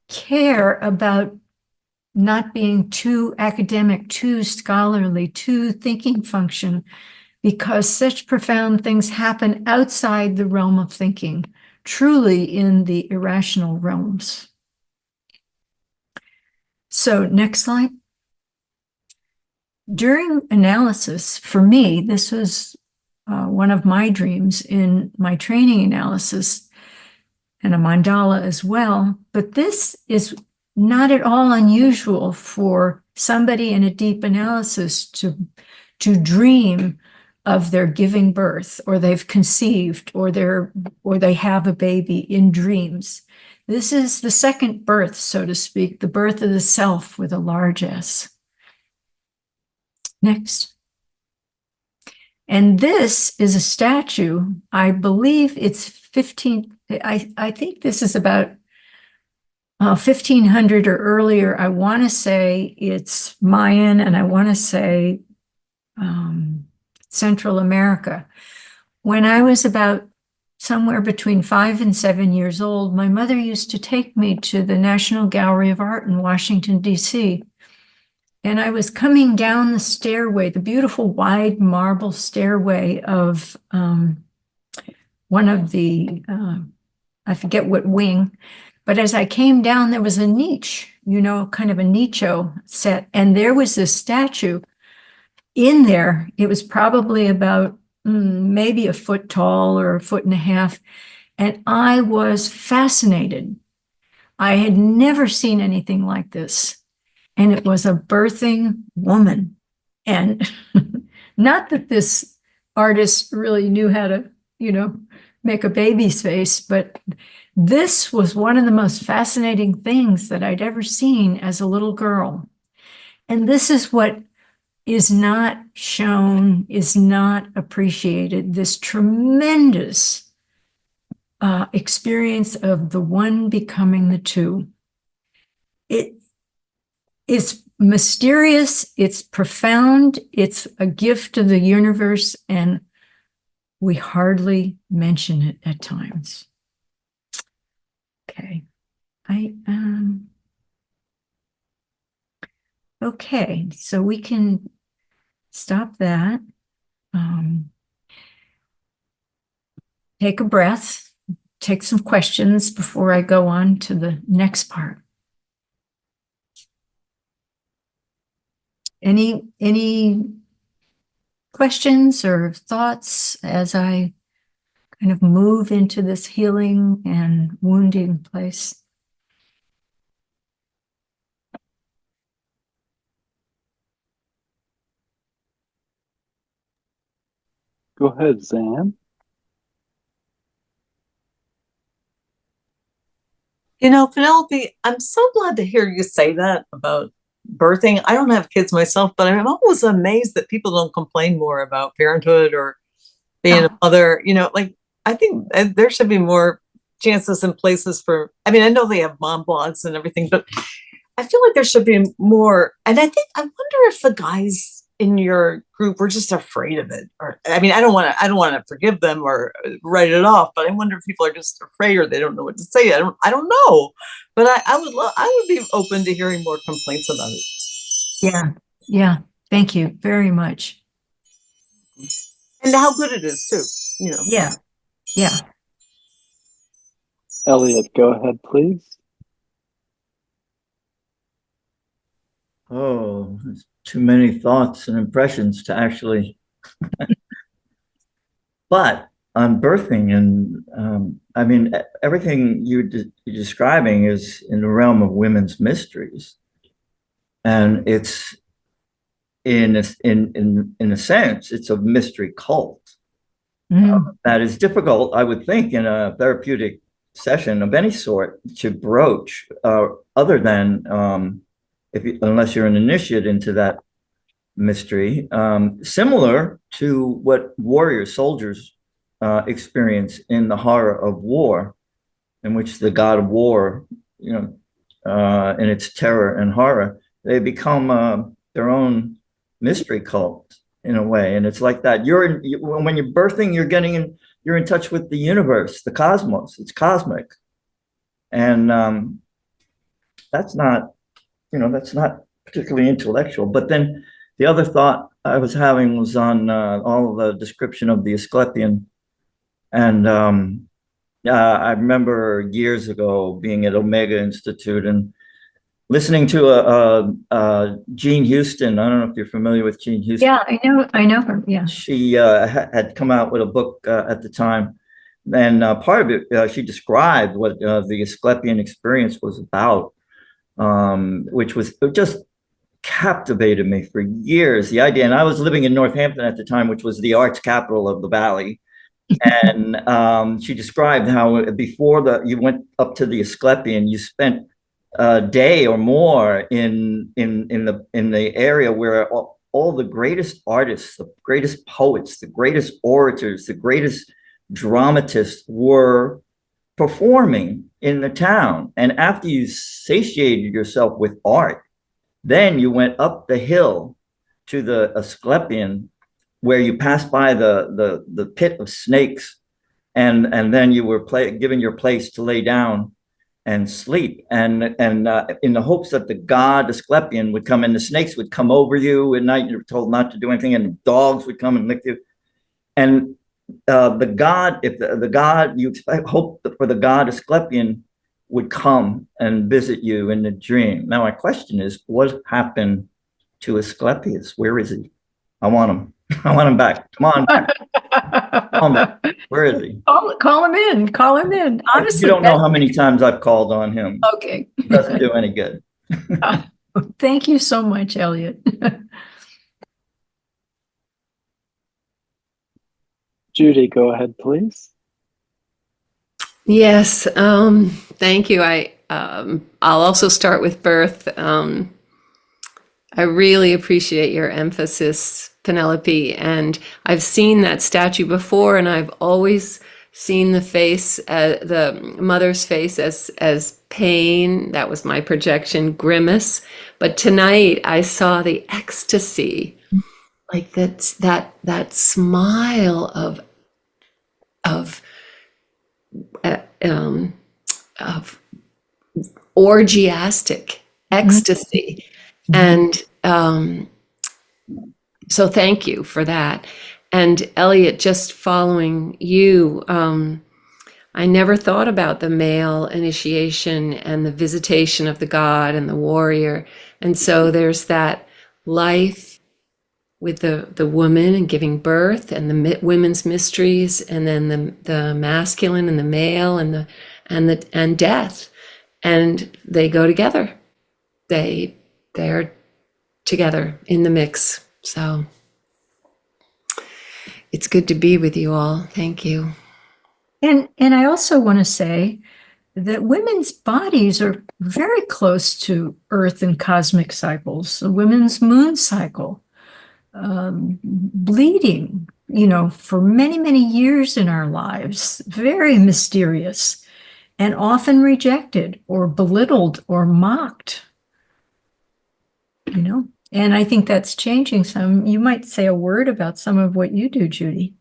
care about not being too academic, too scholarly, too thinking function, because such profound things happen outside the realm of thinking, truly in the irrational realms. So next slide. During analysis, for me, this was one of my dreams in my training analysis and a mandala as well. But this is not at all unusual for somebody in a deep analysis to dream of their giving birth, or they've conceived, or they have a baby in dreams. This is the second birth, so to speak, the birth of the self with a large S. Next. And this is a statue. I believe it's 15, I think this is about 1500 or earlier. I want to say it's Mayan, and I want to say Central America. When I was about somewhere between 5 and 7 years old, my mother used to take me to the National Gallery of Art in Washington, D.C. And I was coming down the stairway, the beautiful wide marble stairway of one of the, I forget what wing, but as I came down, there was a niche, you know, kind of a nicho set. And there was this statue in there. It was probably about maybe a foot tall or a foot and a half. And I was fascinated. I had never seen anything like this. And it was a birthing woman. And not that this artist really knew how to, you know, make a baby's face, but this was one of the most fascinating things that I'd ever seen as a little girl. And this is what is not shown, is not appreciated, this tremendous experience of the one becoming the two. It's mysterious, it's profound, it's a gift to the universe, and we hardly mention it at times. Okay, okay, so we can stop that. Take a breath, take some questions before I go on to the next part. Any questions or thoughts as I kind of move into this healing and wounding place? Go ahead, Zan. You know, Penelope, I'm so glad to hear you say that about birthing. I don't have kids myself, but I'm always amazed that people don't complain more about parenthood or being a mother. You know, like, I think there should be more chances and places for, I mean, I know they have mom blogs and everything, but I feel like there should be more. And I wonder if the guys in your group were just afraid of it. Or, I mean, I don't want to forgive them or write it off, but I wonder if people are just afraid or they don't know what to say. I don't know, but I would be open to hearing more complaints about it. Yeah. Thank you very much. And how good it is too, you know. Yeah. Elliot, go ahead, please. Oh, there's too many thoughts and impressions to actually. But on birthing, and I mean, everything you're describing is in the realm of women's mysteries, and it's in a sense, it's a mystery cult that is difficult, I would think, in a therapeutic session of any sort to broach, other than unless you're an initiate into that mystery, similar to what warrior soldiers experience in the horror of war, in which the god of war, you know, in its terror and horror, they become their own mystery cult in a way. And it's like that. When you're birthing, you're in touch with the universe, the cosmos. It's cosmic, and that's not particularly intellectual. But then the other thought I was having was on all of the description of the Asclepian. And I remember years ago being at Omega Institute and listening to Jean Houston. I don't know if you're familiar with Jean Houston. Yeah, I know her. Yeah. She had come out with a book at the time. And part of it, she described what the Asclepian experience was about, which was just captivated me for years. The idea, and I was living in Northampton at the time, which was the arts capital of the Valley, And she described how before you went up to the Asclepian, you spent a day or more in the area where all the greatest artists, the greatest poets, the greatest orators, the greatest dramatists were performing in the town. And after you satiated yourself with art, then you went up the hill to the Asclepian, where you passed by the pit of snakes, and then you were given your place to lay down and sleep, and in the hopes that the god Asclepian would come, and the snakes would come over you at night. You were told not to do anything, and dogs would come and lick you. And the god, if the god, you hope for the god Asclepian would come and visit you in the dream. Now my question is, what happened to Asclepius? Where is he? I want him. I want him back. Come on back. Come on back. Where is he? Call him in. Call him in. Honestly, you don't know how many times I've called on him. Okay. It doesn't do any good. Thank you so much, Elliot. Judy, go ahead, please. Yes, thank you. I'll also start with birth. I really appreciate your emphasis, Penelope, and I've seen that statue before, and I've always seen the face, the mother's face as pain. That was my projection, grimace. But tonight I saw the ecstasy, like that smile of orgiastic ecstasy. And so thank you for that. And Elliot, just following you, I never thought about the male initiation and the visitation of the god and the warrior. And so there's that life with the woman and giving birth, and the women's mysteries, and then the masculine and the male, and death, and they go together. They're together in the mix. So it's good to be with you all. Thank you. And I also want to say that women's bodies are very close to Earth and cosmic cycles. The women's moon cycle, bleeding, for many, many years in our lives, very mysterious and often rejected or belittled or mocked, and I think that's changing some. You might say a word about some of what you do, Judy.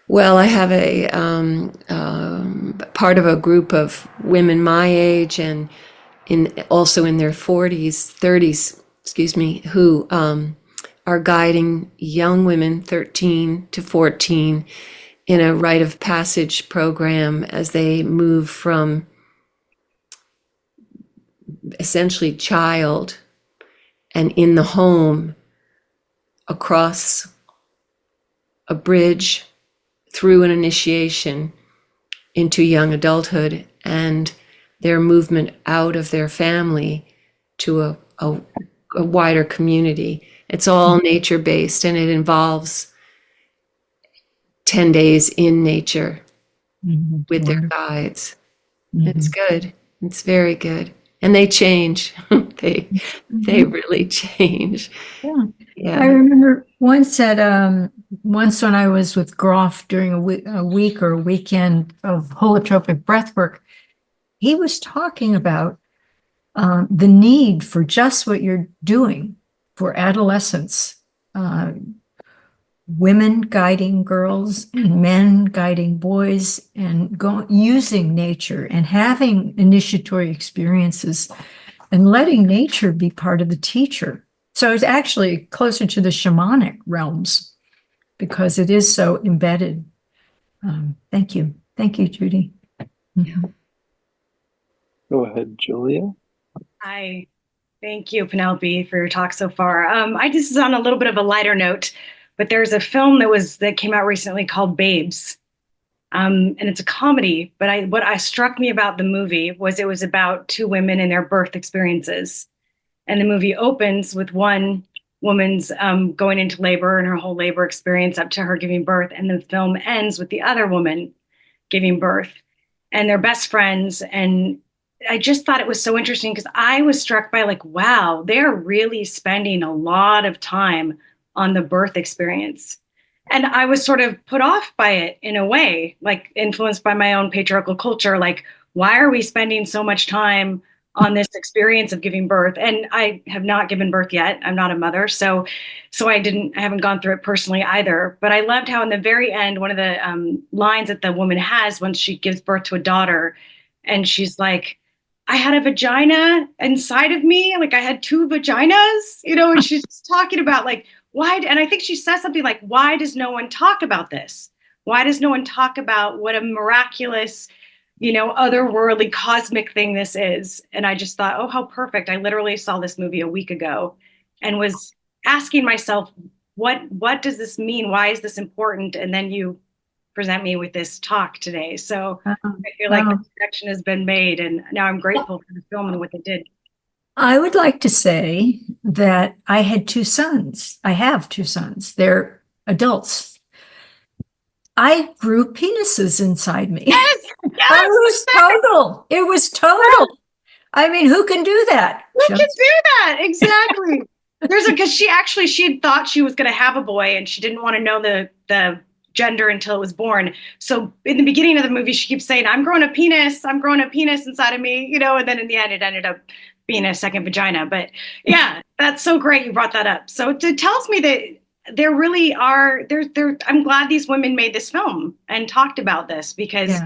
Well, I have a part of a group of women my age and also in their 40s, 30s, excuse me, who are guiding young women 13 to 14 in a rite of passage program as they move from essentially child and in the home across a bridge through an initiation into young adulthood and their movement out of their family to a wider community. It's all nature-based, and it involves 10 days in nature with their guides. It's good. It's very good. And they change. They really change. Yeah. I remember once when I was with Grof during a week or a weekend of holotropic breathwork, he was talking about the need for just what you're doing for adolescents, women guiding girls and men guiding boys, and using nature and having initiatory experiences and letting nature be part of the teacher. So it's actually closer to the shamanic realms because it is so embedded. Thank you. Thank you, Judy. Go ahead, Julia. Hi. Thank you, Penelope, for your talk so far. This is on a little bit of a lighter note, but there's a film that came out recently called Babes. And it's a comedy, but what struck me about the movie was it was about two women and their birth experiences. And the movie opens with one woman's going into labor and her whole labor experience up to her giving birth. And the film ends with the other woman giving birth, and they're best friends. And I just thought it was so interesting because I was struck by like, wow, they're really spending a lot of time on the birth experience. And I was sort of put off by it in a way, like influenced by my own patriarchal culture. Like, why are we spending so much time on this experience of giving birth? And I have not given birth yet. I'm not a mother. So I haven't gone through it personally either. But I loved how in the very end, one of the lines that the woman has when she gives birth to a daughter, and she's like, I had a vagina inside of me. Like I had two vaginas, and she's talking about like, why? And I think she says something like, why does no one talk about this? Why does no one talk about what a miraculous, otherworldly cosmic thing this is? And I just thought, oh, how perfect. I literally saw this movie a week ago and was asking myself, what does this mean? Why is this important? And then you present me with this talk today. So I feel like the connection has been made, and now I'm grateful for the film and what they did. I would like to say that I had two sons. I have two sons. They're adults. I grew penises inside me. Yes, It was total. I mean, who can do that? Who can do that? Exactly. Because she had thought she was going to have a boy, and she didn't want to know the gender until it was born. So in the beginning of the movie, she keeps saying, I'm growing a penis inside of me, and then in the end, it ended up being a second vagina. But yeah, that's so great you brought that up. So it tells me that there really are, I'm glad these women made this film and talked about this, because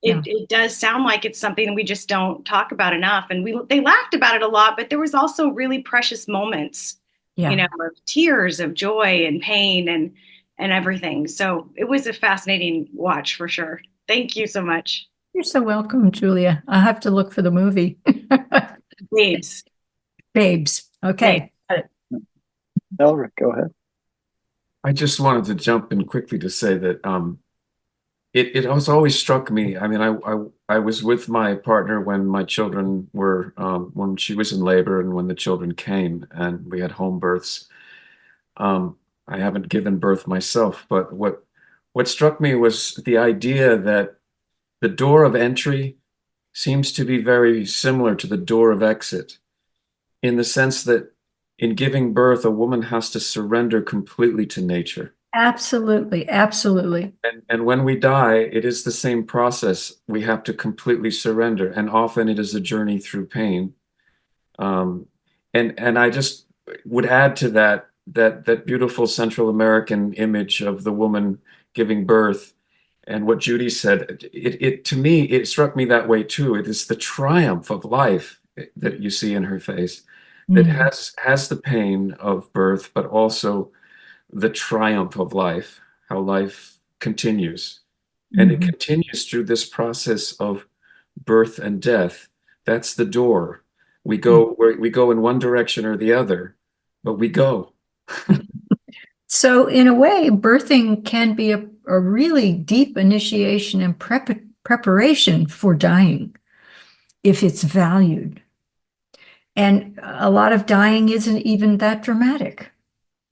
it does sound like it's something we just don't talk about enough. And they laughed about it a lot, but there was also really precious moments, of tears, of joy and pain and everything. So it was a fascinating watch for sure. Thank you so much. You're so welcome, Julia. I'll have to look for the movie. Babes. Okay. Elric, go ahead. I just wanted to jump in quickly to say that it has always struck me. I mean, I was with my partner when my children were when she was in labor and when the children came, and we had home births. I haven't given birth myself, but what struck me was the idea that the door of entry seems to be very similar to the door of exit, in the sense that in giving birth, a woman has to surrender completely to nature. Absolutely. Absolutely. And when we die, it is the same process. We have to completely surrender. And often it is a journey through pain. And I just would add to that beautiful Central American image of the woman giving birth. And what Judy said, to me, it struck me that way too. It is the triumph of life that you see in her face, that has the pain of birth, but also the triumph of life, how life continues. And it continues through this process of birth and death. That's the door. We go in one direction or the other, but we go. So in a way, birthing can be a really deep initiation and preparation for dying, if it's valued. And a lot of dying isn't even that dramatic,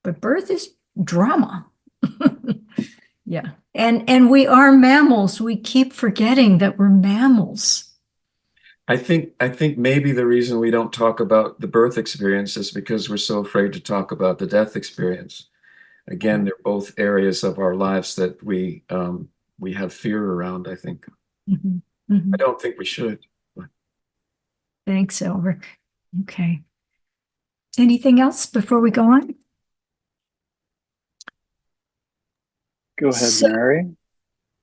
but birth is drama. Yeah. And we are mammals. We keep forgetting that we're mammals. I think maybe the reason we don't talk about the birth experience is because we're so afraid to talk about the death experience. Again, they're both areas of our lives that we have fear around, I think. I don't think we should. Thanks, Elric. Okay. Anything else before we go on? Go ahead, Mary.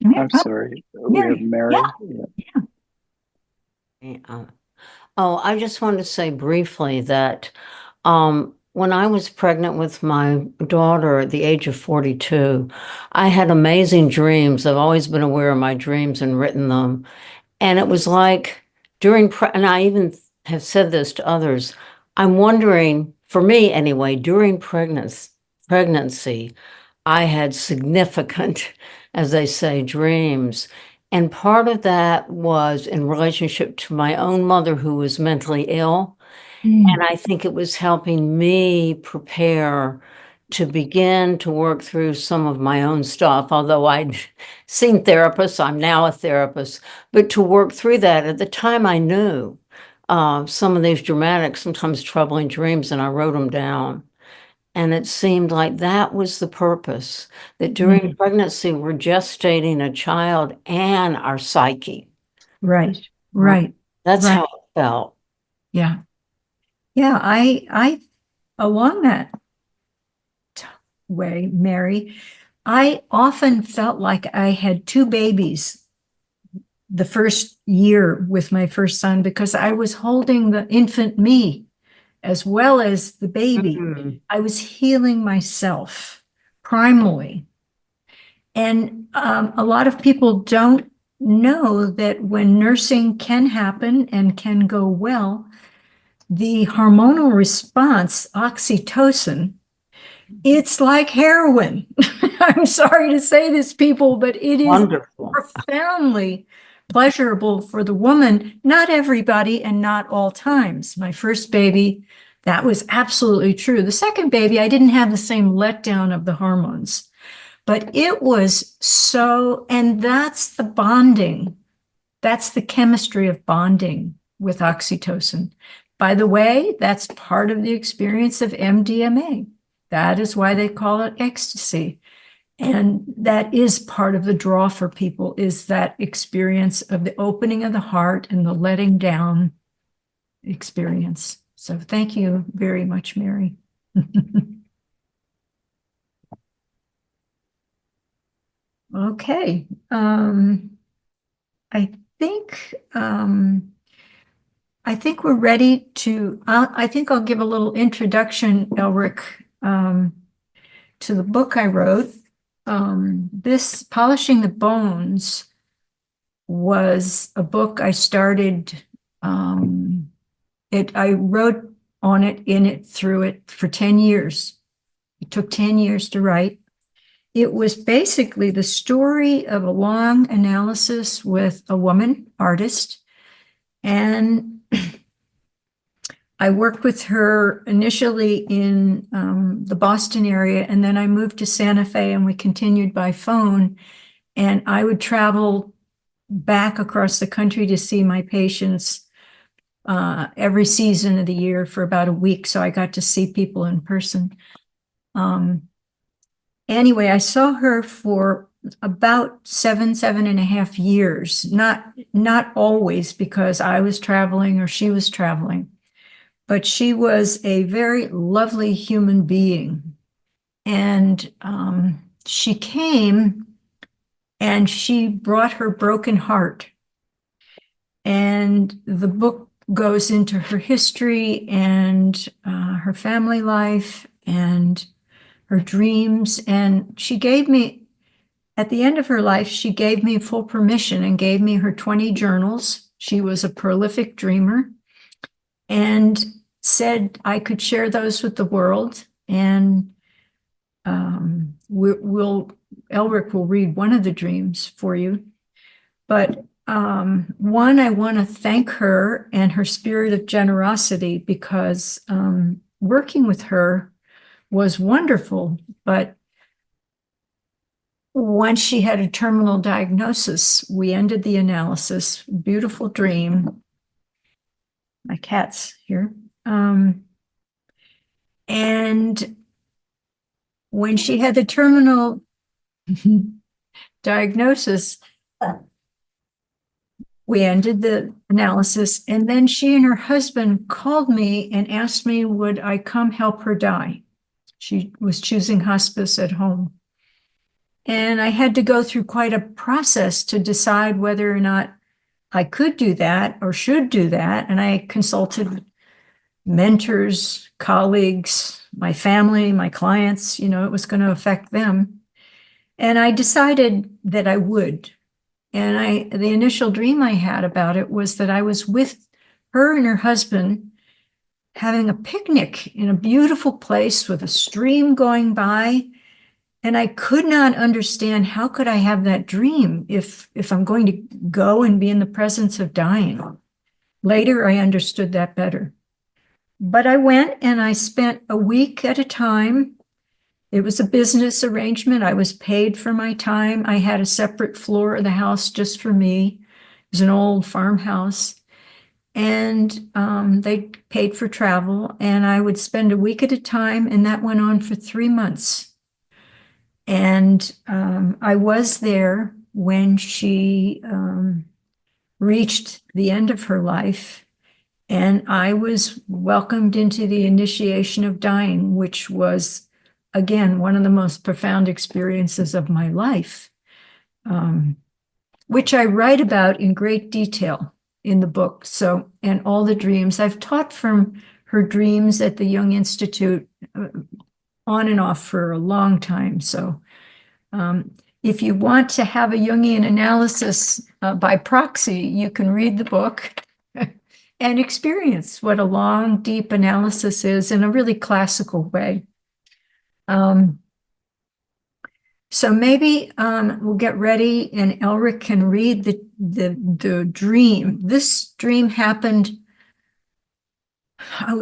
I'm sorry. We have Mary. I just wanted to say briefly that when I was pregnant with my daughter at the age of 42, I had amazing dreams. I've always been aware of my dreams and written them. And it was like and I even have said this to others, I'm wondering, for me anyway, during pregnancy, I had significant, as they say, dreams. And part of that was in relationship to my own mother, who was mentally ill. And I think it was helping me prepare to begin to work through some of my own stuff, although I'd seen therapists, I'm now a therapist, but to work through that. At the time I knew some of these dramatic, sometimes troubling dreams, and I wrote them down. And it seemed like that was the purpose, that during pregnancy, we're gestating a child and our psyche. Right, right. That's right. how it felt. Yeah. Yeah, I along that way, Mary, I often felt like I had two babies the first year with my first son because I was holding the infant me as well as the baby. I was healing myself primally. And a lot of people don't know that when nursing can happen and can go well, the hormonal response, oxytocin, it's like heroin. I'm sorry to say this, people, but it is Wonderful. profoundly pleasurable for the woman. Not everybody and not all times. My first baby, that was absolutely true. The second baby, I didn't have the same letdown of the hormones, but it was so, and that's the bonding. That's the chemistry of bonding with oxytocin. By the way, that's part of the experience of MDMA. That is why they call it ecstasy. And that is part of the draw for people, is that experience of the opening of the heart and the letting down experience. So thank you very much, Mary. Okay. I think we're ready to, I think I'll give a little introduction, Elric, to the book I wrote. This Polishing the Bones was a book I started, I wrote on it, through it for 10 years. It took 10 years to write. It was basically the story of a long analysis with a woman artist. And I worked with her initially in the Boston area, and then I moved to Santa Fe and we continued by phone. And I would travel back across the country to see my patients every season of the year for about a week. So I got to see people in person. Anyway, I saw her for about 7.5 years, not always because I was traveling or she was traveling, but she was a very lovely human being. And she came and she brought her broken heart. And the book goes into her history and her family life and her dreams. And she gave me, at the end of her life, she gave me full permission and gave me her 20 journals. She was a prolific dreamer and said I could share those with the world. And Elric will read one of the dreams for you. But one, I want to thank her and her spirit of generosity, because working with her was wonderful. But once she had a terminal diagnosis, we ended the analysis. Beautiful dream. My cat's here. And when she had the terminal diagnosis, we ended the analysis, and then she and her husband called me and asked me, would I come help her die? She was choosing hospice at home. And I had to go through quite a process to decide whether or not I could do that or should do that. And I consulted mentors, colleagues, my family, my clients, it was going to affect them. And I decided that I would. And the initial dream I had about it was that I was with her and her husband having a picnic in a beautiful place with a stream going by. And I could not understand, how could I have that dream if I'm going to go and be in the presence of dying? Later, I understood that better. But I went and I spent a week at a time. It was a business arrangement. I was paid for my time. I had a separate floor of the house just for me. It was an old farmhouse. And they paid for travel. And I would spend a week at a time. And that went on for 3 months. And I was there when she reached the end of her life. And I was welcomed into the initiation of dying, which was, again, one of the most profound experiences of my life, which I write about in great detail in the book. So, and all the dreams. I've taught from her dreams at the Jung Institute on and off for a long time. So if you want to have a Jungian analysis by proxy, you can read the book and experience what a long, deep analysis is in a really classical way. So maybe we'll get ready and Elric can read the dream. This dream happened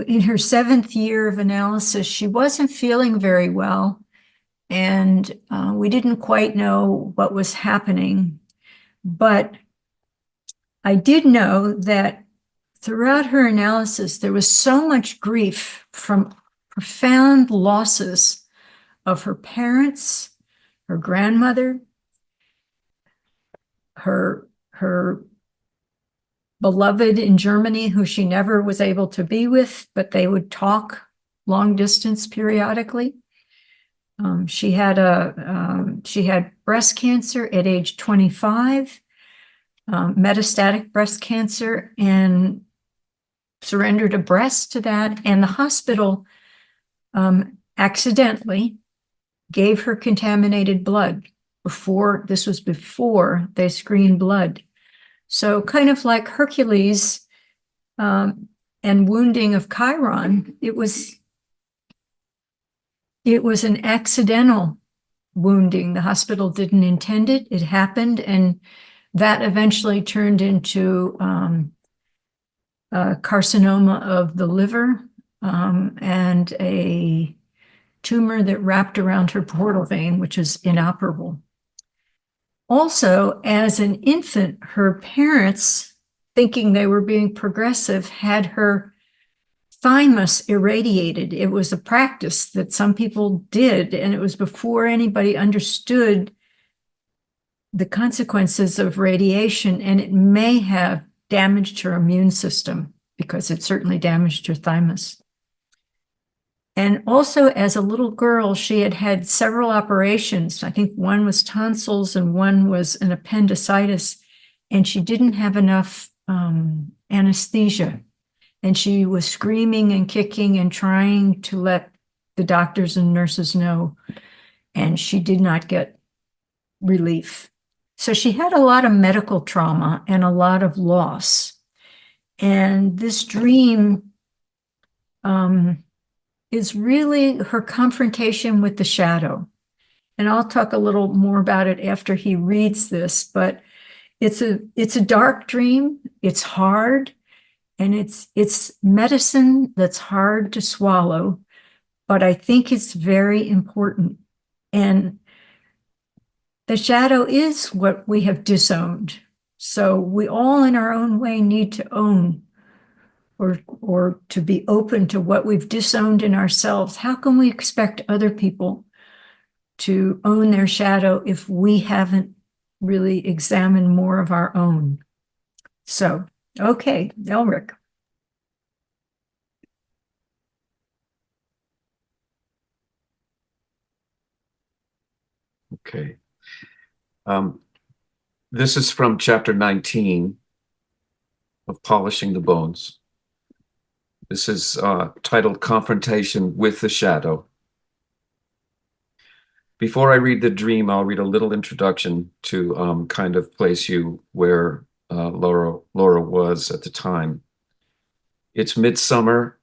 in her 7th year of analysis. She wasn't feeling very well, and we didn't quite know what was happening. But I did know that throughout her analysis, there was so much grief from profound losses of her parents, her grandmother, her beloved in Germany, who she never was able to be with, but they would talk long distance periodically. She had breast cancer at age 25, metastatic breast cancer, and surrendered a breast to that. And the hospital accidentally gave her contaminated blood before they screened blood. So kind of like Hercules and wounding of Chiron, it was an accidental wounding. The hospital didn't intend it. It happened, and that eventually turned into carcinoma of the liver and a tumor that wrapped around her portal vein, which is inoperable. Also, as an infant, her parents, thinking they were being progressive, had her thymus irradiated. It was a practice that some people did, and it was before anybody understood the consequences of radiation, and it may have damaged her immune system because it certainly damaged her thymus. And also, as a little girl, she had had several operations. I think one was tonsils and one was an appendicitis, and she didn't have enough anesthesia. And she was screaming and kicking and trying to let the doctors and nurses know, and she did not get relief. So she had a lot of medical trauma and a lot of loss. And this dream is really her confrontation with the shadow. And I'll talk a little more about it after he reads this, but it's a dark dream. It's hard, and it's medicine that's hard to swallow, but I think it's very important. And the shadow is what we have disowned. So we all in our own way need to own or to be open to what we've disowned in ourselves. How can we expect other people to own their shadow if we haven't really examined more of our own? So, okay, Elric. Okay. This is from chapter 19 of Polishing the Bones. This is titled Confrontation with the Shadow. Before I read the dream, I'll read a little introduction to kind of place you where Laura was at the time. It's midsummer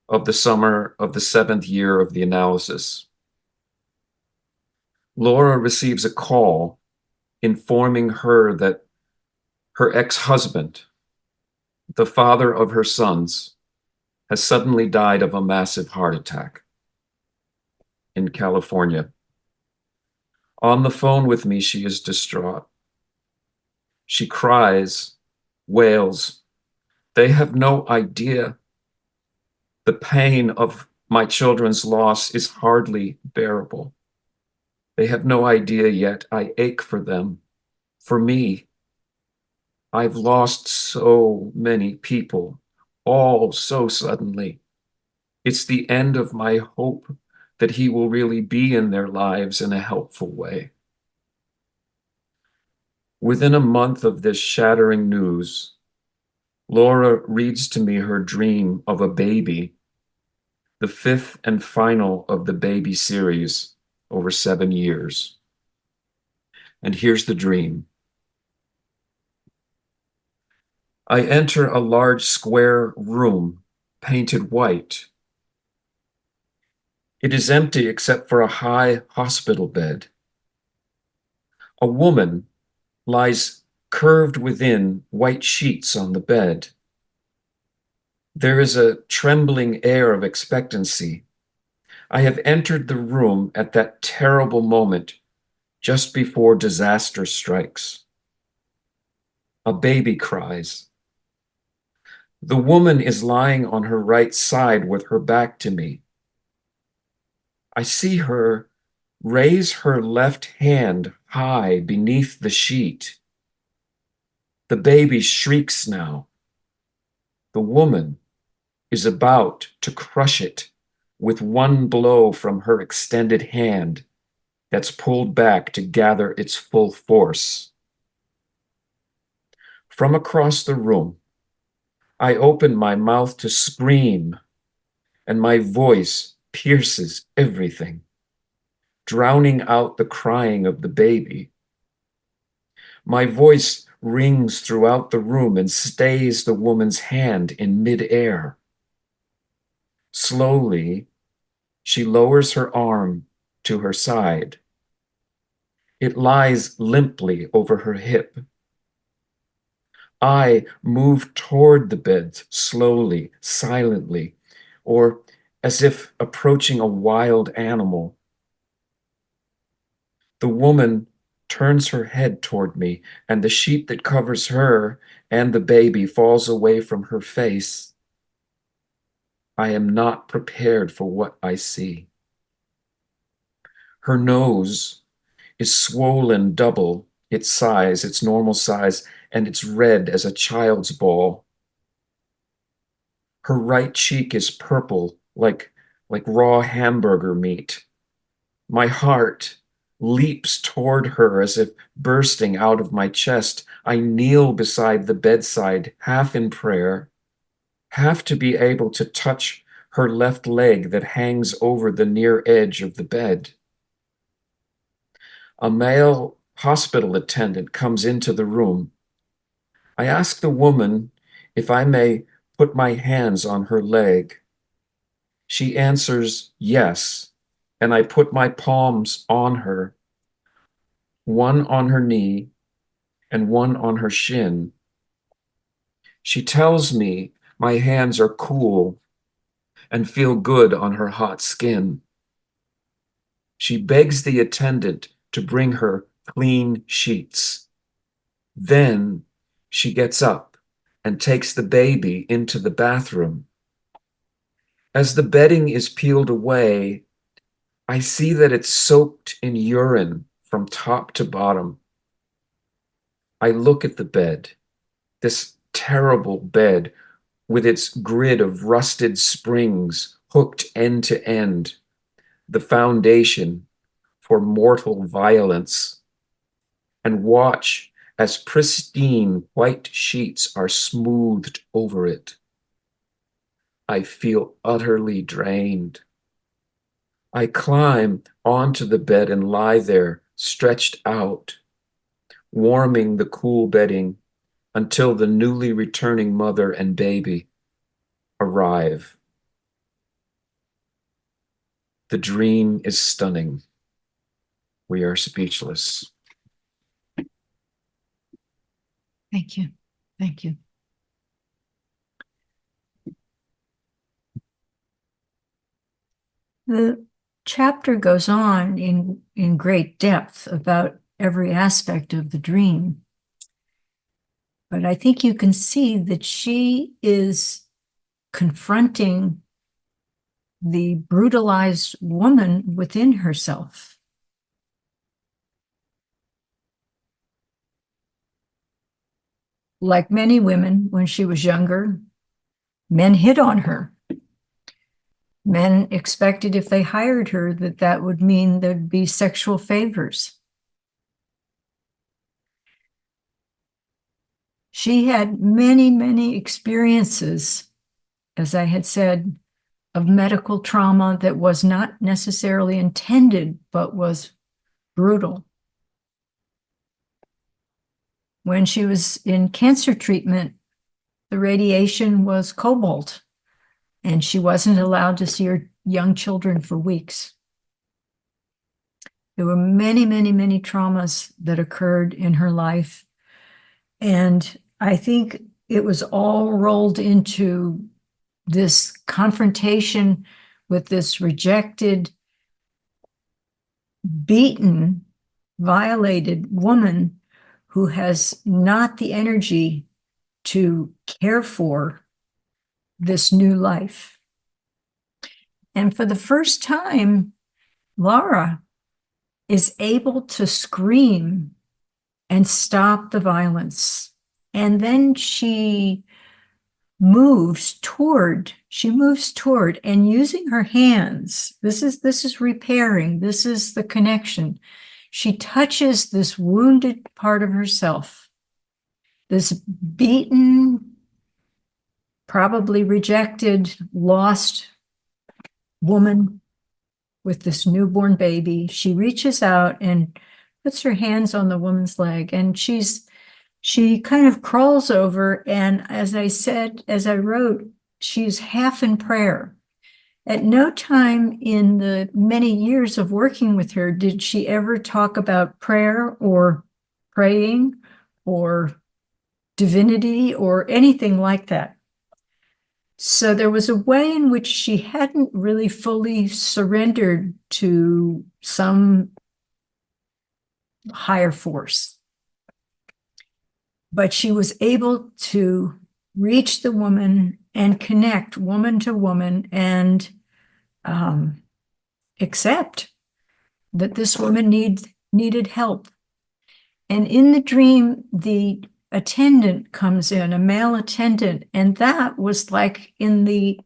of the 7th year of the analysis. Laura receives a call informing her that her ex-husband, the father of her sons, has suddenly died of a massive heart attack in California. On the phone with me, she is distraught. She cries, wails. They have no idea. The pain of my children's loss is hardly bearable. They have no idea yet. I ache for them, for me. I've lost so many people, all so suddenly. It's the end of my hope that he will really be in their lives in a helpful way. Within a month of this shattering news, Laura reads to me her dream of a baby, the fifth and final of the baby series over 7 years. And here's the dream. I enter a large square room painted white. It is empty except for a high hospital bed. A woman lies curved within white sheets on the bed. There is a trembling air of expectancy. I have entered the room at that terrible moment just before disaster strikes. A baby cries. The woman is lying on her right side with her back to me. I see her raise her left hand high beneath the sheet. The baby shrieks now. The woman is about to crush it with one blow from her extended hand that's pulled back to gather its full force. From across the room, I open my mouth to scream, and my voice pierces everything, drowning out the crying of the baby. My voice rings throughout the room and stays the woman's hand in midair. Slowly, she lowers her arm to her side. It lies limply over her hip. I move toward the bed slowly, silently, or as if approaching a wild animal. The woman turns her head toward me, and the sheet that covers her and the baby falls away from her face. I am not prepared for what I see. Her nose is swollen double its size, its normal size, and it's red as a child's ball. Her right cheek is purple, like raw hamburger meat. My heart leaps toward her as if bursting out of my chest. I kneel beside the bedside, half in prayer, half to be able to touch her left leg that hangs over the near edge of the bed. A male hospital attendant comes into the room. I ask the woman if I may put my hands on her leg. She answers yes, and I put my palms on her, one on her knee and one on her shin. She tells me my hands are cool and feel good on her hot skin. She begs the attendant to bring her clean sheets. Then she gets up and takes the baby into the bathroom. As the bedding is peeled away, I see that it's soaked in urine from top to bottom. I look at the bed, this terrible bed with its grid of rusted springs hooked end to end, the foundation for mortal violence, and watch as pristine white sheets are smoothed over it. I feel utterly drained. I climb onto the bed and lie there, stretched out, warming the cool bedding until the newly returning mother and baby arrive. The dream is stunning. We are speechless. Thank you. Thank you. The chapter goes on in great depth about every aspect of the dream. But I think you can see that she is confronting the brutalized woman within herself. Like many women, when she was younger, men hit on her. Men expected if they hired her that that would mean there'd be sexual favors. She had many, many experiences, as I had said, of medical trauma that was not necessarily intended, but was brutal. When she was in cancer treatment, the radiation was cobalt, and she wasn't allowed to see her young children for weeks. There were many, many, many traumas that occurred in her life. And I think it was all rolled into this confrontation with this rejected, beaten, violated woman who has not the energy to care for this new life. And for the first time, Laura is able to scream and stop the violence. And then she moves toward, and using her hands, this is repairing, this is the connection. She touches this wounded part of herself, this beaten, probably rejected, lost woman with this newborn baby. She reaches out and puts her hands on the woman's leg, and she kind of crawls over, and as I said, as I wrote, she's half in prayer. At no time in the many years of working with her did she ever talk about prayer or praying or divinity or anything like that. So there was a way in which she hadn't really fully surrendered to some higher force. But she was able to reach the woman and connect woman to woman and accept that this woman needed help. And in the dream, the attendant comes in, a male attendant, and that was like in the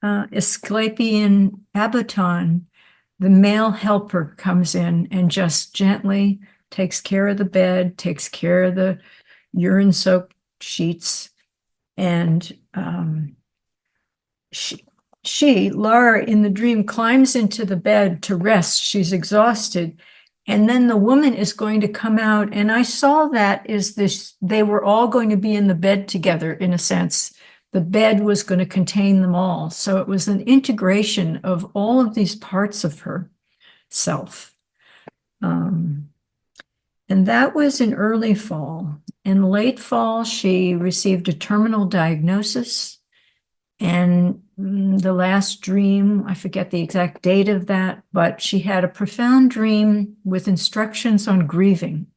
Asclepian Abaton, the male helper comes in and just gently takes care of the bed, takes care of the urine-soaked sheets, and Laura, in the dream, climbs into the bed to rest. She's exhausted. And then the woman is going to come out. And I saw that as this, they were all going to be in the bed together, in a sense. The bed was going to contain them all. So it was an integration of all of these parts of herself. And that was in early fall. In late fall, she received a terminal diagnosis. And the last dream, I forget the exact date of that, but she had a profound dream with instructions on grieving.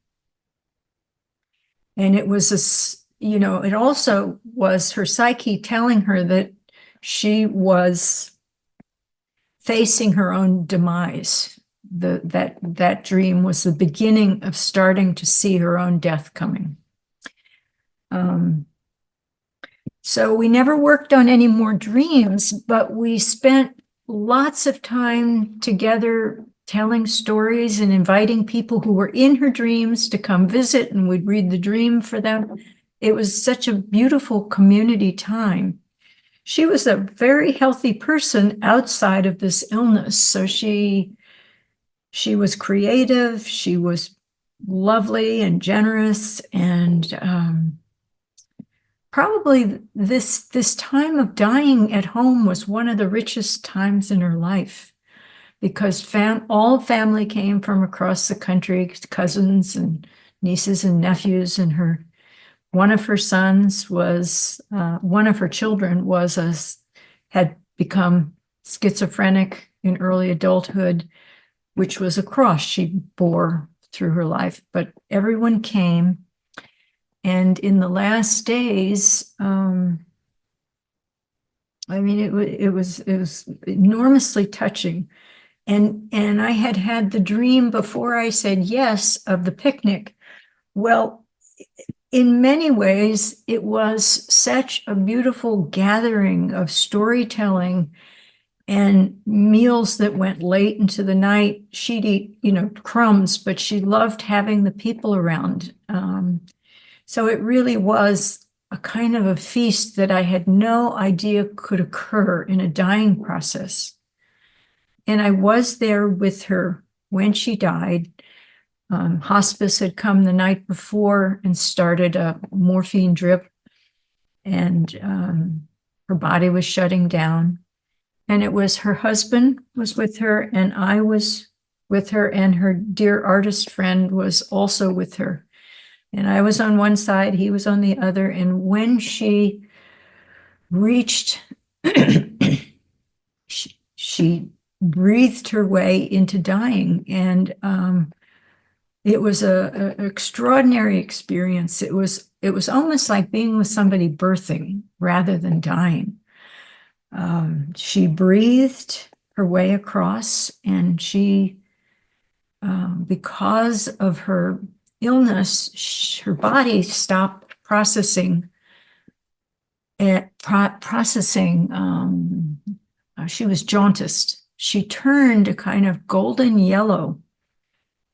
And it was it also was her psyche telling her that she was facing her own demise. That dream was the beginning of starting to see her own death coming. So we never worked on any more dreams, but we spent lots of time together telling stories and inviting people who were in her dreams to come visit, and we'd read the dream for them. It was such a beautiful community time. She was a very healthy person outside of this illness. So she was creative, she was lovely and generous, and probably this time of dying at home was one of the richest times in her life, because all family came from across the country, cousins and nieces and nephews, and one of her children had become schizophrenic in early adulthood, which was a cross she bore through her life. But everyone came. And in the last days, I mean, it was enormously touching. And I had the dream before I said yes of the picnic. Well, in many ways, it was such a beautiful gathering of storytelling and meals that went late into the night. She'd eat, crumbs, but she loved having the people around. So it really was a kind of a feast that I had no idea could occur in a dying process. And I was there with her when she died. Hospice had come the night before and started a morphine drip, and her body was shutting down. And it was her husband was with her, and I was with her, and her dear artist friend was also with her. And I was on one side, he was on the other. And when she reached, she breathed her way into dying. And it was an extraordinary experience. It was almost like being with somebody birthing rather than dying. She breathed her way across, and she, because of her illness, her body stopped processing. She was jaundiced. She turned a kind of golden yellow,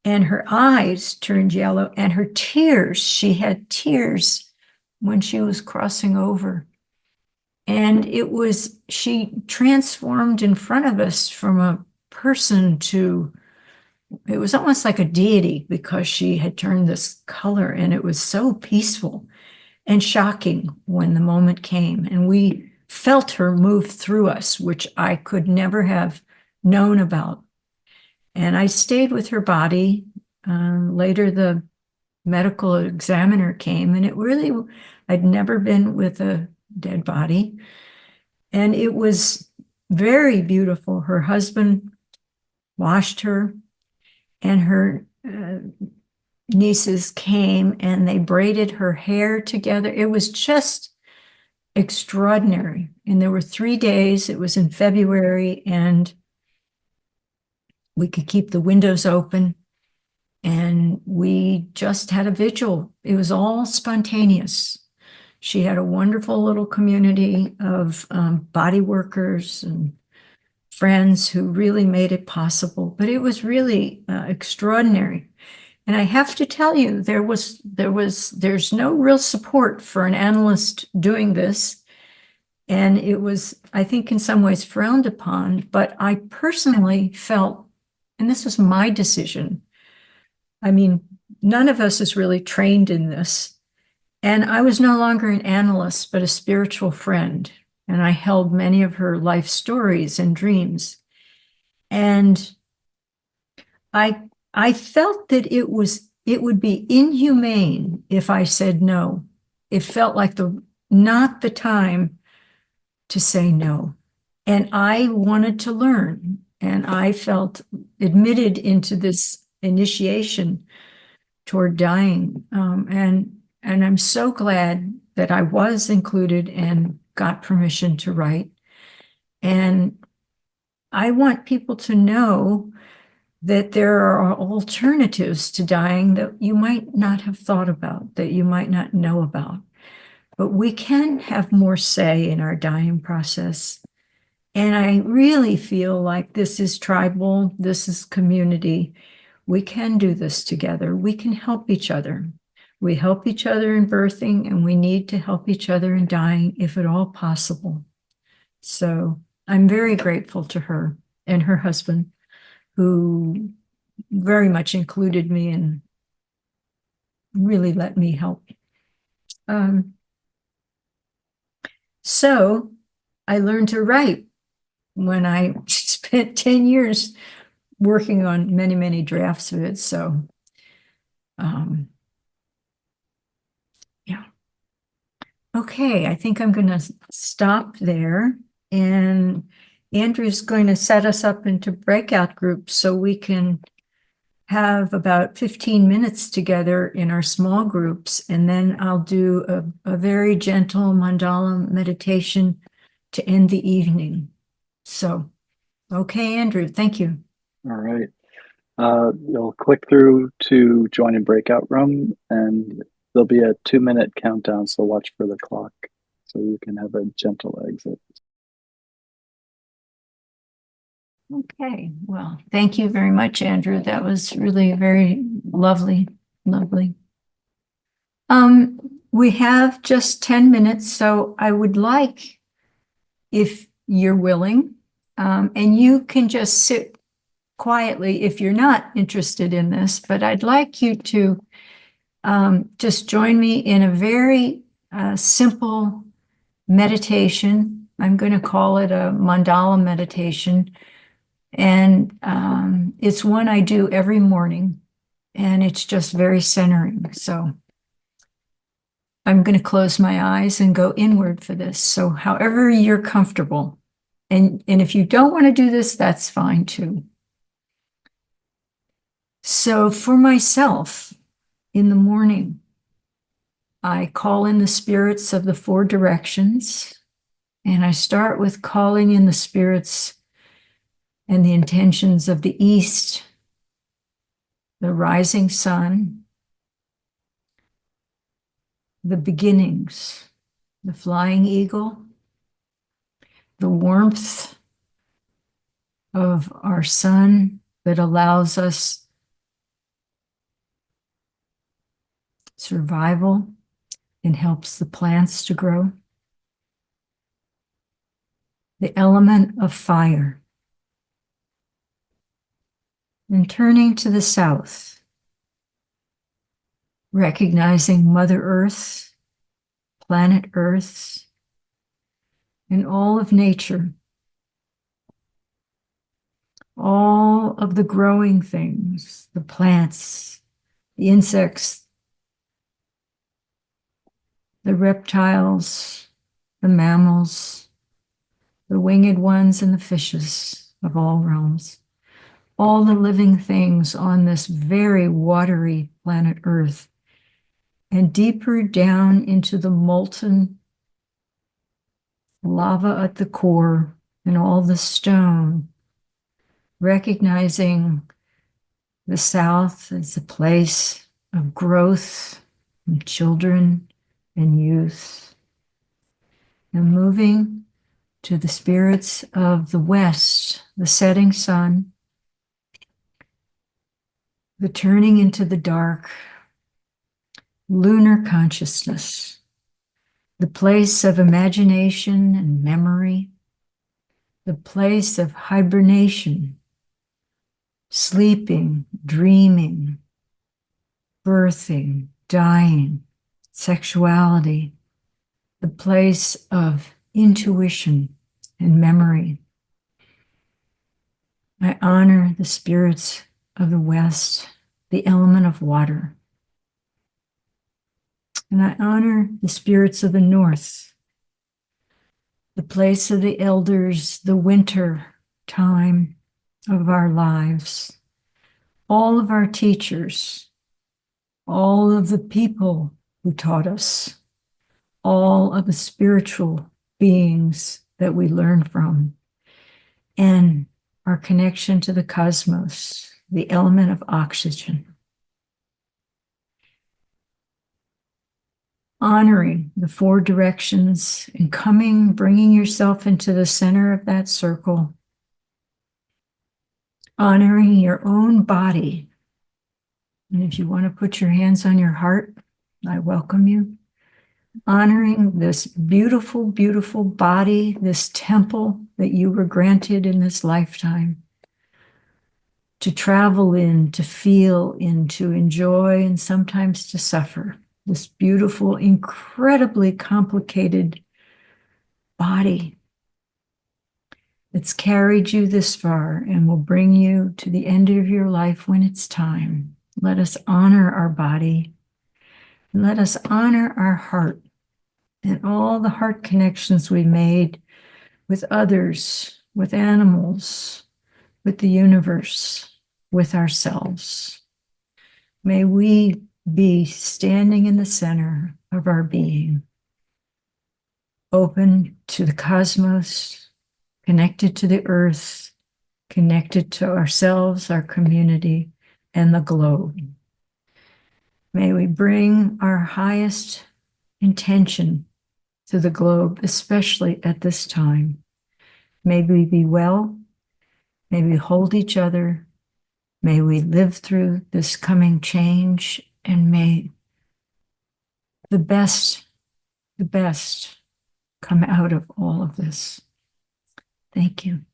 and her eyes turned yellow, and her tears, she had tears when she was crossing over. And she transformed in front of us from a person to, it was almost like a deity, because she had turned this color, and it was so peaceful and shocking when the moment came. And we felt her move through us, which I could never have known about. And I stayed with her body. Later, the medical examiner came, and I'd never been with a dead body. And it was very beautiful. Her husband washed her, and her nieces came, and they braided her hair together. It was just extraordinary. And there were 3 days. It was in February, and we could keep the windows open. And we just had a vigil. It was all spontaneous. She had a wonderful little community of body workers and friends who really made it possible. But it was really extraordinary. And I have to tell you, there's no real support for an analyst doing this. And it was, I think, in some ways frowned upon. But I personally felt, and this was my decision, I mean, none of us is really trained in this. And I was no longer an analyst, but a spiritual friend. And I held many of her life stories and dreams. And I felt that it would be inhumane if I said no. It felt like not the time to say no. And I wanted to learn. And I felt admitted into this initiation toward dying. And I'm so glad that I was included and got permission to write. And I want people to know that there are alternatives to dying that you might not have thought about, that you might not know about. But we can have more say in our dying process. And I really feel like this is tribal, this is community. We can do this together. We can help each other. We help each other in birthing, and we need to help each other in dying if at all possible. So I'm very grateful to her and her husband, who very much included me and really let me help. So I learned to write when I spent 10 years working on many, many drafts of it. So, yeah. Okay, I think I'm going to stop there. And Andrew's going to set us up into breakout groups so we can have about 15 minutes together in our small groups, and then I'll do a very gentle mandala meditation to end the evening. So, okay, Andrew, thank you. All right. You'll click through to join a breakout room, and there'll be a 2-minute countdown, so watch for the clock so you can have a gentle exit. Okay, well, thank you very much, Andrew. That was really very lovely, lovely. We have just 10 minutes, so I would like, if you're willing, and you can just sit quietly if you're not interested in this, but I'd like you to just join me in a very simple meditation. I'm going to call it a mandala meditation. And it's one I do every morning, and it's just very centering. So I'm going to close my eyes and go inward for this. So however you're comfortable. And if you don't want to do this, that's fine too. So for myself, in the morning, I call in the spirits of the 4 directions, and I start with calling in the spirits and the intentions of the East, the rising sun, the beginnings, the flying eagle, the warmth of our sun that allows us survival and helps the plants to grow, the element of fire. And turning to the south, recognizing Mother Earth, planet Earth, and all of nature, all of the growing things, the plants, the insects, the reptiles, the mammals, the winged ones, and the fishes of all realms. All the living things on this very watery planet Earth, and deeper down into the molten lava at the core and all the stone, recognizing the South as a place of growth and children and youth, and moving to the spirits of the West, the setting sun, the turning into the dark, lunar consciousness, the place of imagination and memory, the place of hibernation, sleeping, dreaming, birthing, dying, sexuality, the place of intuition and memory. I honor the spirits of the West, the element of water. And I honor the spirits of the North, the place of the elders, the winter time of our lives, all of our teachers, all of the people who taught us, all of the spiritual beings that we learn from, and our connection to the cosmos, the element of oxygen. Honoring the 4 directions and bringing yourself into the center of that circle. Honoring your own body. And if you want to put your hands on your heart, I welcome you. Honoring this beautiful, beautiful body, this temple that you were granted in this lifetime. To travel in, to feel in, to enjoy, and sometimes to suffer. This beautiful, incredibly complicated body that's carried you this far and will bring you to the end of your life when it's time. Let us honor our body, and let us honor our heart and all the heart connections we made with others, with animals, with the universe, with ourselves. May we be standing in the center of our being, open to the cosmos, connected to the earth, connected to ourselves, our community, and the globe. May we bring our highest intention to the globe, especially at this time. May we be well. May we hold each other. May we live through this coming change, and may the best come out of all of this. Thank you.